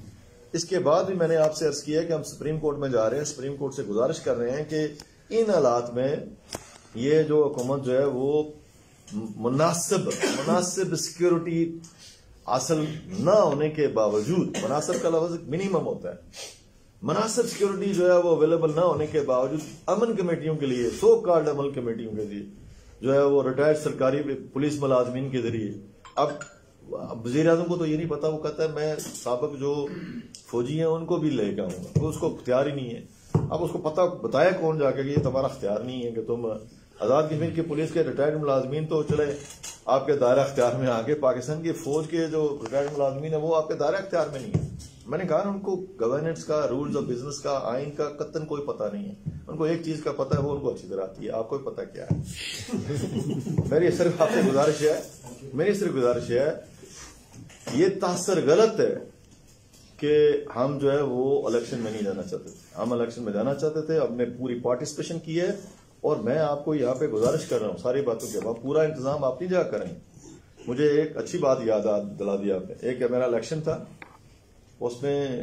اس کے بعد بھی میں نے آپ سے عرض کیا ہے کہ ہم سپریم کورٹ میں جا رہے ہیں. سپریم کورٹ سے گزارش کر رہے ہیں کہ ان حالات میں یہ جو حکومت جو ہے وہ مناسب سیکیورٹی حاصل نہ ہونے کے باوجود، مناسب کا لفظ منیمم ہوتا ہے، مناسب سیکیورٹی جو ہے وہ اویلیبل نہ ہونے کے باوجود امن کمیٹیوں کے لیے، سو کالڈ امن کمیٹیوں کے لیے جو ہے وہ ریٹائرڈ سرکاری پولیس ملازمین کے ذریعے. اب وزیر اعظم کو تو یہ نہیں پتا، وہ کہتا ہے میں سابق جو فوجی ہیں ان کو بھی لے کے آؤں گا. اس کو اختیار ہی نہیں ہے. اب اس کو پتا بتایا کون جا کے کہ یہ تمہارا اختیار نہیں ہے کہ تم آزاد کشمیر کی پولیس کے ریٹائرڈ ملازمین تو چلے آپ کے دائرہ اختیار میں آگے، پاکستان کی فوج کے جو ریٹائرڈ ملازمین ہیں وہ آپ کے دائرہ اختیار میں نہیں ہے. میں نے کہا نا ان کو گورننس کا، رولز آف بزنس کا، آئین کا قطعاً کوئی پتہ نہیں ہے. ان کو ایک چیز کا پتہ ہے، وہ ان کو اچھی طرح آتی ہے. آپ کو پتہ کیا ہے؟ میری صرف آپ سے گزارش ہے یہ تاثر غلط ہے کہ ہم جو ہے وہ الیکشن میں نہیں جانا چاہتے تھے. ہم الیکشن میں جانا چاہتے تھے، ہم نے پوری پارٹیسپیشن کی ہے، اور میں آپ کو یہاں پہ گزارش کر رہا ہوں ساری باتوں کے بعد پورا انتظام آپ نہیں جا کریں. مجھے ایک اچھی بات یاد دلا دی آپ نے. ایک میرا الیکشن تھا، اس میں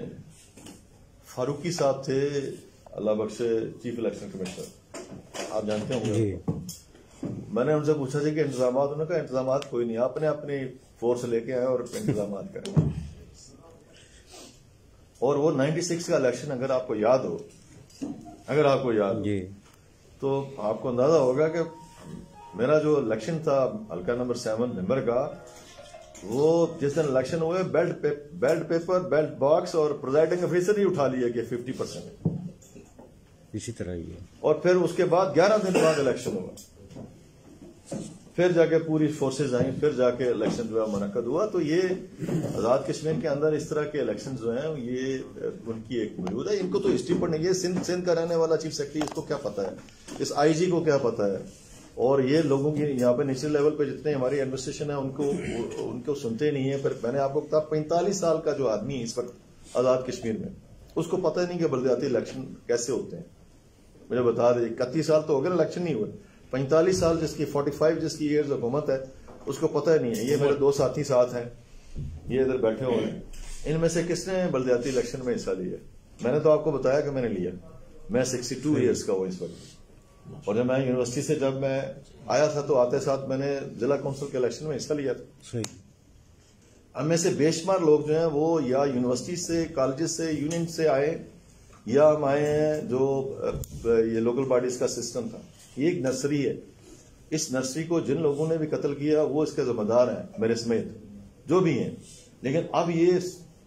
فاروقی صاحب تھے، اللہ بخشے، چیف الیکشن کمشنر، آپ جانتے ہوں گے. میں نے ان سے پوچھا تھا کہ انتظامات، انہوں نے کہا انتظامات کوئی نہیں، آپ نے اپنی فورس لے کے آئے اور انتظامات کریں. اور وہ 96 کا الیکشن اگر آپ کو یاد ہو تو آپ کو اندازہ ہوگا کہ میرا جو الیکشن تھا حلقہ نمبر 7 ممبر کا، وہ جس دن الیکشن ہوئے بیلٹ پیپر، بیلٹ باکس اور پریزائڈنگ افیسر ہی اٹھا لیا کہ 50%. اسی طرح ہی ہے. اور پھر اس کے بعد 11 دن بعد الیکشن ہوا، پھر جا کے پوری فورسز آئیں، پھر جا کے الیکشن جو ہے منعقد ہوا. تو یہ آزاد کشمیر کے اندر اس طرح کے الیکشن جو ہیں یہ ان کی ایک موجود ہے. ان کو تو ہسٹری پڑھنے کی، سندھ کا رہنے والا چیف سیکرٹری، اس کو کیا پتا ہے، اس آئی جی کو کیا پتا ہے، اور یہ لوگوں کی یہاں پہ نیشنل لیول پہ جتنے ہماری ایڈمنسٹریشن ہے ان کو سنتے نہیں ہیں. پھر میں نے آپ کو بتایا 45 سال کا جو آدمی ہے اس وقت آزاد کشمیر میں، اس کو پتہ ہی نہیں کہ بلدیاتی الیکشن کیسے ہوتے ہیں. مجھے بتا دیں 31 سال تو ہو گئے الیکشن نہیں ہوئے، 45 سال جس کی 45 جس کی ایئرز حکومت ہے اس کو پتہ ہی نہیں ہے. یہ میرے 2 ساتھی ساتھ ہیں، یہ ادھر بیٹھے ہوئے ہیں، ان میں سے کس نے بلدیاتی الیکشن میں حصہ لیا؟ میں نے تو آپ کو بتایا کہ میں نے لیا. میں 62 ایئرز کا ہوں اس وقت، اور جب میں یونیورسٹی سے جب میں آیا تھا تو آتے ساتھ میں نے ضلع کونسل کے الیکشن میں حصہ لیا تھا. ہم میں سے بے شمار لوگ جو ہیں وہ یا یونیورسٹی سے، کالجز سے، یونین سے آئے، یا ہم آئے ہیں جو یہ لوکل باڈیز کا سسٹم تھا. یہ ایک نرسری ہے، اس نرسری کو جن لوگوں نے بھی قتل کیا وہ اس کے ذمہ دار ہیں، میرے سمیت جو بھی ہیں. لیکن اب یہ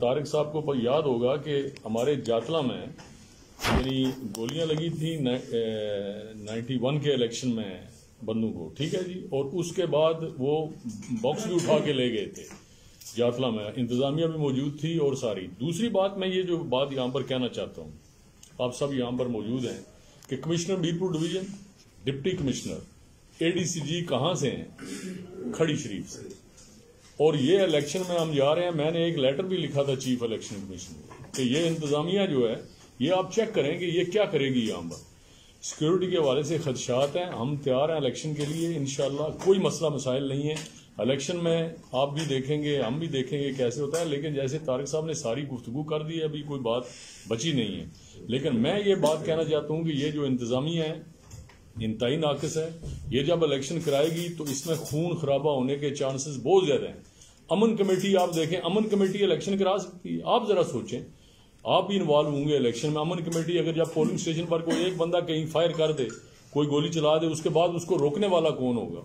طارق صاحب کو یاد ہوگا کہ ہمارے جاتلا میں یعنی گولیاں لگی تھیں 91 کے الیکشن میں بندوں کو، ٹھیک ہے جی، اور اس کے بعد وہ باکس بھی اٹھا کے لے گئے تھے جاتلا میں، انتظامیہ بھی موجود تھی اور ساری۔ دوسری بات میں یہ جو بات یہاں پر کہنا چاہتا ہوں، آپ سب یہاں پر موجود ہیں، کہ commissioner Mirpur division, deputy commissioner ADCG کہاں سے ہیں؟ کھڑی شریف سے، اور یہ الیکشن میں ہم جا رہے ہیں۔ میں نے ایک لیٹر بھی لکھا تھا چیف الیکشن کمشنر کہ یہ انتظامیہ جو ہے یہ آپ چیک کریں کہ یہ کیا کرے گی یہاں پر۔ سیکورٹی کے حوالے سے خدشات ہیں، ہم تیار ہیں الیکشن کے لیے انشاءاللہ، کوئی مسئلہ مسائل نہیں ہے۔ الیکشن میں آپ بھی دیکھیں گے، ہم بھی دیکھیں گے کیسے ہوتا ہے، لیکن جیسے طارق صاحب نے ساری گفتگو کر دی ہے، ابھی کوئی بات بچی نہیں ہے۔ لیکن میں یہ بات کہنا چاہتا ہوں کہ یہ جو انتظامیہ ہے انتہائی ناقص ہے۔ یہ جب الیکشن کرائے گی تو اس میں خون خرابہ ہونے کے چانسز بہت زیادہ ہیں۔ امن کمیٹی آپ دیکھیں، امن کمیٹی الیکشن کرا سکتی ہے؟ آپ ذرا سوچیں، آپ بھی انوالو ہوں گے الیکشن میں۔ امن کمیٹی اگر جب پولنگ اسٹیشن پر کوئی ایک بندہ کہیں فائر کر دے، کوئی گولی چلا دے، اس کے بعد اس کو روکنے والا کون ہوگا؟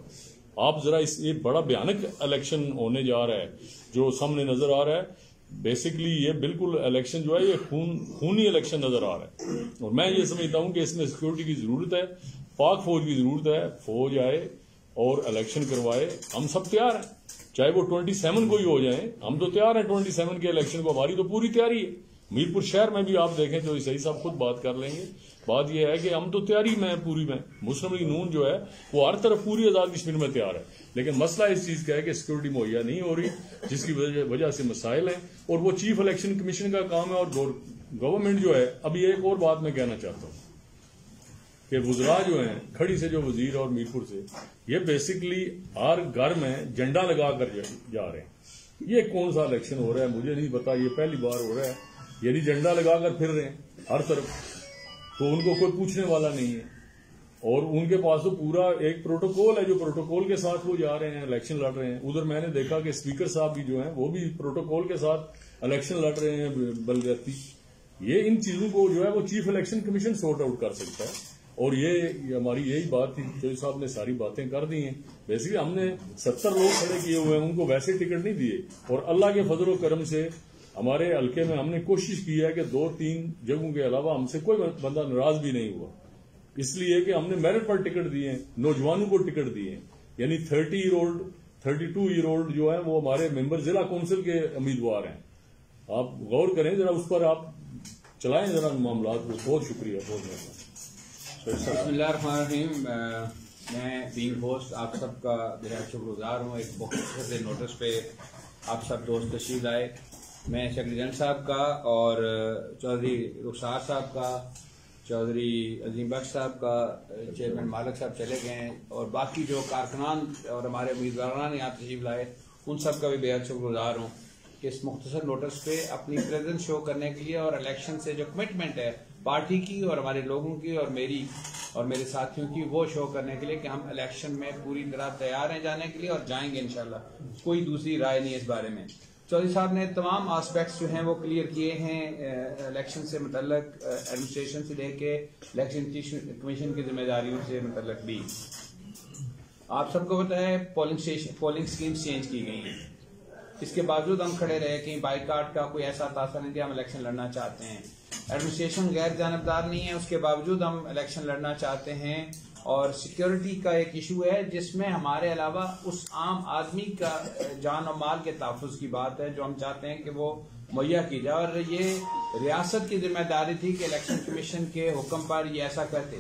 آپ ذرا یہ بڑا بھیانک الیکشن ہونے جا رہا ہے جو سامنے نظر آ رہا ہے۔ بیسکلی یہ بالکل الیکشن جو ہے یہ خونی الیکشن نظر آ رہا ہے، اور میں یہ سمجھتا ہوں کہ اس میں سیکورٹی کی ضرورت ہے، پاک فوج کی ضرورت ہے، فوج آئے اور الیکشن کروائے۔ ہم سب تیار ہیں، چاہے وہ 27 کو ہی ہو جائیں، ہم تو تیار ہیں 27 کے الیکشن کو، ہماری تو پوری تیاری ہے۔ میرپور شہر میں بھی آپ دیکھیں تو صحیح صاحب خود بات کر لیں گے۔ بات یہ ہے کہ ہم تو تیاری میں پوری میں، مسلم لیگ نون جو ہے وہ ہر طرف پوری آزاد کشمیر میں تیار ہے، لیکن مسئلہ اس چیز کا ہے کہ سیکورٹی مہیا نہیں ہو رہی، جس کی وجہ سے مسائل ہیں، اور وہ چیف الیکشن کمیشن کا کام ہے۔ اور گورنمنٹ جو ہے، ابھی ایک اور بات میں کہنا چاہتا ہوں کہ وزراء جو ہیں کھڑی سے جو وزیر اور میرپور سے، یہ بیسکلی ہر گھر میں جھنڈا لگا کر جا رہے ہیں۔ یہ کون سا الیکشن ہو رہا ہے مجھے نہیں پتا، یہ پہلی بار ہو رہا ہے، یعنی جھنڈا لگا کر پھر رہے ہیں ہر طرف، تو ان کو کوئی پوچھنے والا نہیں ہے، اور ان کے پاس تو پورا ایک پروٹوکول ہے، جو پروٹوکول کے ساتھ وہ جا رہے ہیں الیکشن لڑ رہے ہیں۔ ادھر میں نے دیکھا کہ اسپیکر صاحب بھی جو ہیں وہ بھی پروٹوکول کے ساتھ الیکشن لڑ رہے ہیں بلدیاتی۔ یہ ان چیزوں کو جو ہے وہ chief election commission sort out کر سکتا ہے، اور یہ ہماری یہی بات تھی۔ چوہدری صاحب نے ساری باتیں کر دی ہیں۔ بیسیکلی ہم نے 70 لوگ کھڑے کیے ہوئے ہیں، ان کو ویسے ٹکٹ نہیں دیے، اور اللہ کے فضل و کرم سے ہمارے حلقے میں ہم نے کوشش کی ہے کہ 2-3 جگہوں کے علاوہ ہم سے کوئی بندہ ناراض بھی نہیں ہوا، اس لیے کہ ہم نے میرٹ پر ٹکٹ دیے ہیں، نوجوانوں کو ٹکٹ دیے ہیں، یعنی 30 ایئر اولڈ 32 ایئر اولڈ جو ہیں وہ ہمارے ممبر ضلع کونسل کے امیدوار ہیں۔ آپ غور کریں ذرا اس پر، آپ چلائیں ذرا معاملات کو۔ بہت شکریہ، بہت مہربانی۔ بسم اللہ الرحمن الرحیم۔ میں بینگ ہوسٹ آپ سب کا بہت شکر گزار ہوں۔ ایک بہت نوٹس پہ آپ سب دوست تشریف لائے۔ میں سیکرٹری جنرل صاحب کا اور چودھری رخسار صاحب کا، چودھری عظیم بخش صاحب کا، چیئرمین مالک صاحب چلے گئے ہیں، اور باقی جو کارکنان اور ہمارے امیدواران یہاں تشریف لائے ان سب کا بھی بہت شکر گزار ہوں کہ اس مختصر نوٹس پہ اپنی پریزنس شو کرنے کے لیے اور الیکشن سے جو کمٹمنٹ ہے پارٹی کی اور ہمارے لوگوں کی اور میری اور میرے ساتھیوں کی، وہ شو کرنے کے لیے کہ ہم الیکشن میں پوری طرح تیار ہیں جانے کے لیے، اور جائیں گے انشاءاللہ۔ کوئی دوسری رائے نہیں اس بارے میں۔ چودھری صاحب نے تمام آسپیکٹس جو ہیں وہ کلیئر کیے ہیں، الیکشن سے متعلق، ایڈمنسٹریشن سے لے کے الیکشن کمیشن کی ذمہ داریوں سے متعلق بھی۔ آپ سب کو پتہ ہے پولنگ سکیمز چینج کی گئی ہیں، اس کے باوجود ہم کھڑے رہے، کہیں بائیکاٹ کا کوئی ایسا تاثر نہیں کہ ہم الیکشن لڑنا چاہتے ہیں۔ ایڈمنسٹریشن غیر جانبدار نہیں ہے، اس کے باوجود ہم الیکشن لڑنا چاہتے ہیں، اور سیکیورٹی کا ایک ایشو ہے جس میں ہمارے علاوہ اس عام آدمی کا جان و مال کے تحفظ کی بات ہے جو ہم چاہتے ہیں کہ وہ مہیا کی جائے، اور یہ ریاست کی ذمہ داری تھی کہ الیکشن کمیشن کے حکم پر یہ ایسا کرتے۔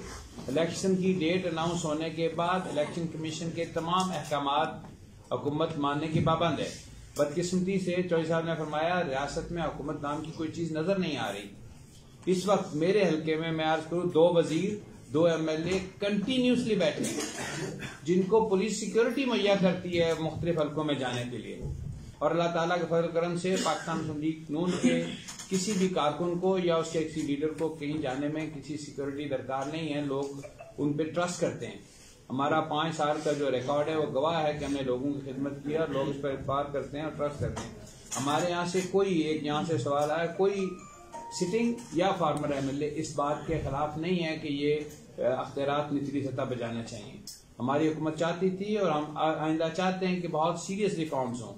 الیکشن کی ڈیٹ اناؤنس ہونے کے بعد الیکشن کمیشن کے تمام احکامات حکومت ماننے کی پابند ہے۔ بدقسمتی سے چودھری صاحب نے فرمایا ریاست میں حکومت نام کی کوئی چیز نظر نہیں آ رہی۔ اس وقت میرے حلقے میں عرض کروں 2 وزیر 2 MLA کنٹینیوسلی بیٹھے ہیں جن کو پولیس سیکیورٹی مہیا کرتی ہے مختلف حلقوں میں جانے کے لیے، اور اللہ تعالیٰ کے فضل کرم سے پاکستان مسلم لیگ نون کے کسی بھی کارکن کو یا اس کے کسی لیڈر کو کہیں جانے میں کسی سیکیورٹی درکار نہیں ہے، لوگ ان پہ ٹرسٹ کرتے ہیں۔ ہمارا 5 سال کا جو ریکارڈ ہے وہ گواہ ہے کہ ہم نے لوگوں کی خدمت کی اور لوگ اس پر اعتبار کرتے ہیں اور ٹرسٹ کرتے ہیں۔ ہمارے یہاں سے کوئی ایک یہاں سے سوال آیا، کوئی سٹنگ یا فارمر MLA اس بات کے خلاف نہیں ہے کہ یہ اختیارات نچلی سطح پہ جانا چاہیے۔ ہماری حکومت چاہتی تھی اور ہم آئندہ چاہتے ہیں کہ بہت سیریس ریفارمز ہوں،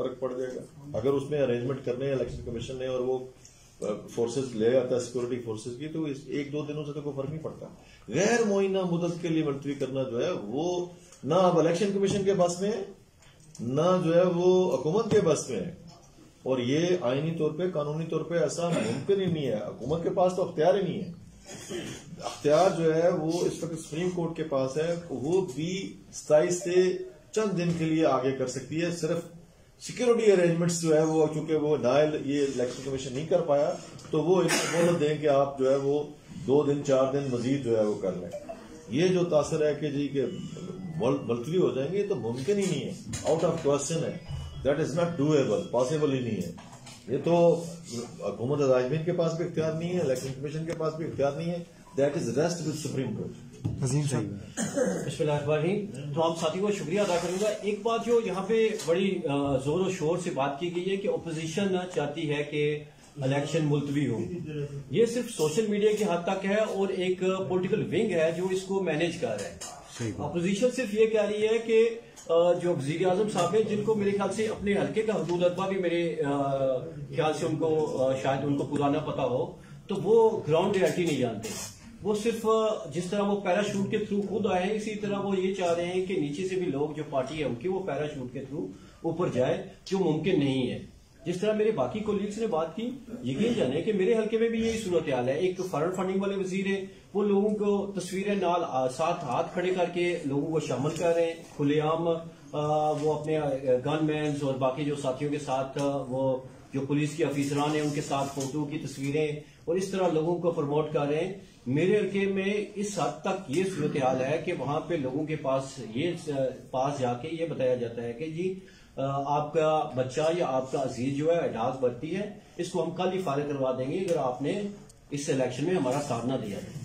فرق پڑ جائے گا. اگر اس میں ارینجمنٹ کرنے ہیں الیکشن کمیشن نے اور وہ فورسز لے آتا ہے سیکورٹی فورسز کی, تو 1-2 دنوں سے تو کوئی فرق نہیں پڑتا. غیر معینہ مدت کے لیے ملتوی کرنا جو ہے وہ نہ اب الیکشن کمیشن کے بس میں ہے, نہ جو ہے وہ حکومت کے بس میں ہے, اور یہ آئینی طور پہ قانونی طور پہ ایسا ممکن ہی نہیں ہے. حکومت کے پاس تو اختیار ہی نہیں ہے. اختیار جو ہے وہ اس وقت سپریم کورٹ کے پاس ہے, وہ بھی 27 سے چند دن کے لیے آگے کر سکتی ہے. صرف سیکورٹی ارینجمنٹس جو ہے وہ چونکہ وہ نائل یہ الیکشن کمیشن نہیں کر پایا, تو وہ مہلت دیں کہ آپ جو ہے وہ 2 دن 4 دن مزید جو ہے وہ کر لیں. یہ جو تاثر ہے کہ جی کہ ملتوی ہو جائیں گے, تو ممکن ہی نہیں ہے, آؤٹ آف کوشچن ہے. That is not doable, possible ہی نہیں ہے. یہ تو حکومت ازائمین کے پاس بھی اختیار نہیں ہے, الیکشن کمیشن کے پاس بھی اختیار نہیں ہے. That is rest with supreme court. بسم اللہ الرحمن الرحیم. تمام ساتھیوں کا شکریہ ادا کروں گا. ایک بات جو یہاں پہ بڑی زور و شور سے بات کی گئی ہے کہ اپوزیشن چاہتی ہے کہ الیکشن ملتوی ہو. یہ صرف سوشل میڈیا کی حد تک ہے, اور ایک پولیٹیکل ونگ ہے جو اس کو مینیج کر رہا ہے. اپوزیشن صرف یہ کہہ رہی ہے کہ جو وزیر اعظم صاحب ہیں, جن کو میرے خیال سے اپنے حلقے کا حدود ادبا بھی میرے خیال سے ان کو شاید ان کو پورا نہ پتا ہو, تو وہ گراؤنڈ ریالٹی نہیں جانتے. وہ صرف جس طرح وہ پیراشوٹ کے تھرو خود آئے ہیں, اسی طرح وہ یہ چاہ رہے ہیں کہ نیچے سے بھی لوگ جو پارٹی ہے ان کی وہ پیراشوٹ کے تھرو اوپر جائے, جو ممکن نہیں ہے. جس طرح میرے باقی کولیگز نے بات کی, یقین جانے کہ میرے حلقے میں بھی یہی صورتحال ہے. ایک فارورڈ فنڈنگ والے وزیر ہیں, وہ لوگوں کو تصویریں نال ساتھ ہاتھ کھڑے کر کے لوگوں کو شامل کر رہے ہیں کھلے عام. وہ اپنے گن مینز اور باقی جو ساتھیوں کے ساتھ وہ جو پولیس کے افیسران ہیں ان کے ساتھ فوٹو کی تصویریں اور اس طرح لوگوں کو پروموٹ کر رہے ہیں. میرے حلقے میں اس حد تک یہ صورتحال ہے کہ وہاں پہ لوگوں کے پاس جا کے یہ بتایا جاتا ہے کہ جی آپ کا بچہ یا آپ کا عزیز جو ہے اڈاس برتی ہے, اس کو ہم کل ہی فارغ کروا دیں گے اگر آپ نے اس الیکشن میں ہمارا ساتھ نہ دیا ہے.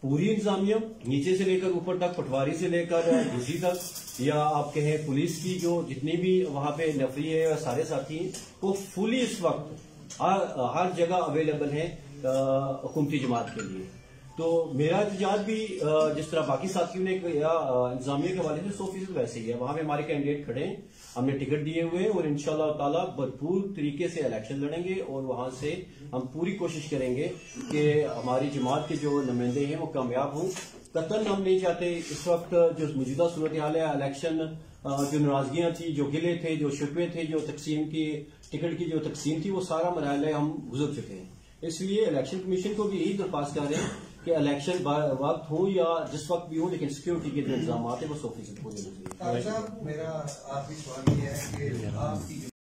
پوری انتظامیہ نیچے سے لے کر اوپر تک, پٹواری سے لے کر ڈی تک, یا آپ کہیں پولیس کی جو جتنی بھی وہاں پہ نفری ہے سارے ساتھی ہیں, وہ فلی اس وقت ہر جگہ اویلیبل ہیں حکومتی جماعت کے لیے. تو میرا احتجاج بھی جس طرح باقی ساتھیوں نے کیا انتظامیہ کے حوالے سے 100% ویسے ہی ہے. وہاں پہ ہمارے کینڈیڈیٹ کھڑے ہیں, ہم نے ٹکٹ دیے ہوئے ہیں, اور انشاءاللہ تعالیٰ بھرپور طریقے سے الیکشن لڑیں گے, اور وہاں سے ہم پوری کوشش کریں گے کہ ہماری جماعت کے جو نمائندے ہیں وہ کامیاب ہوں. قطعاً ہم نہیں چاہتے اس وقت جو موجودہ صورتحال ہے الیکشن, جو ناراضگیاں تھیں, جو گلے تھے, جو شکوے تھے, جو تقسیم کی ٹکٹ کی جو تقسیم تھی, وہ سارا مرحلہ ہم گزر چکے ہیں. اس لیے الیکشن کمیشن کو بھی یہی درخواست کر رہے ہیں کہ الیکشن وقت ہو یا جس وقت بھی ہو, لیکن سیکورٹی کے جو انتظامات ہیں وہ 100% پورے ہوں. میرا آخری سوال یہ ہے کہ آپ کی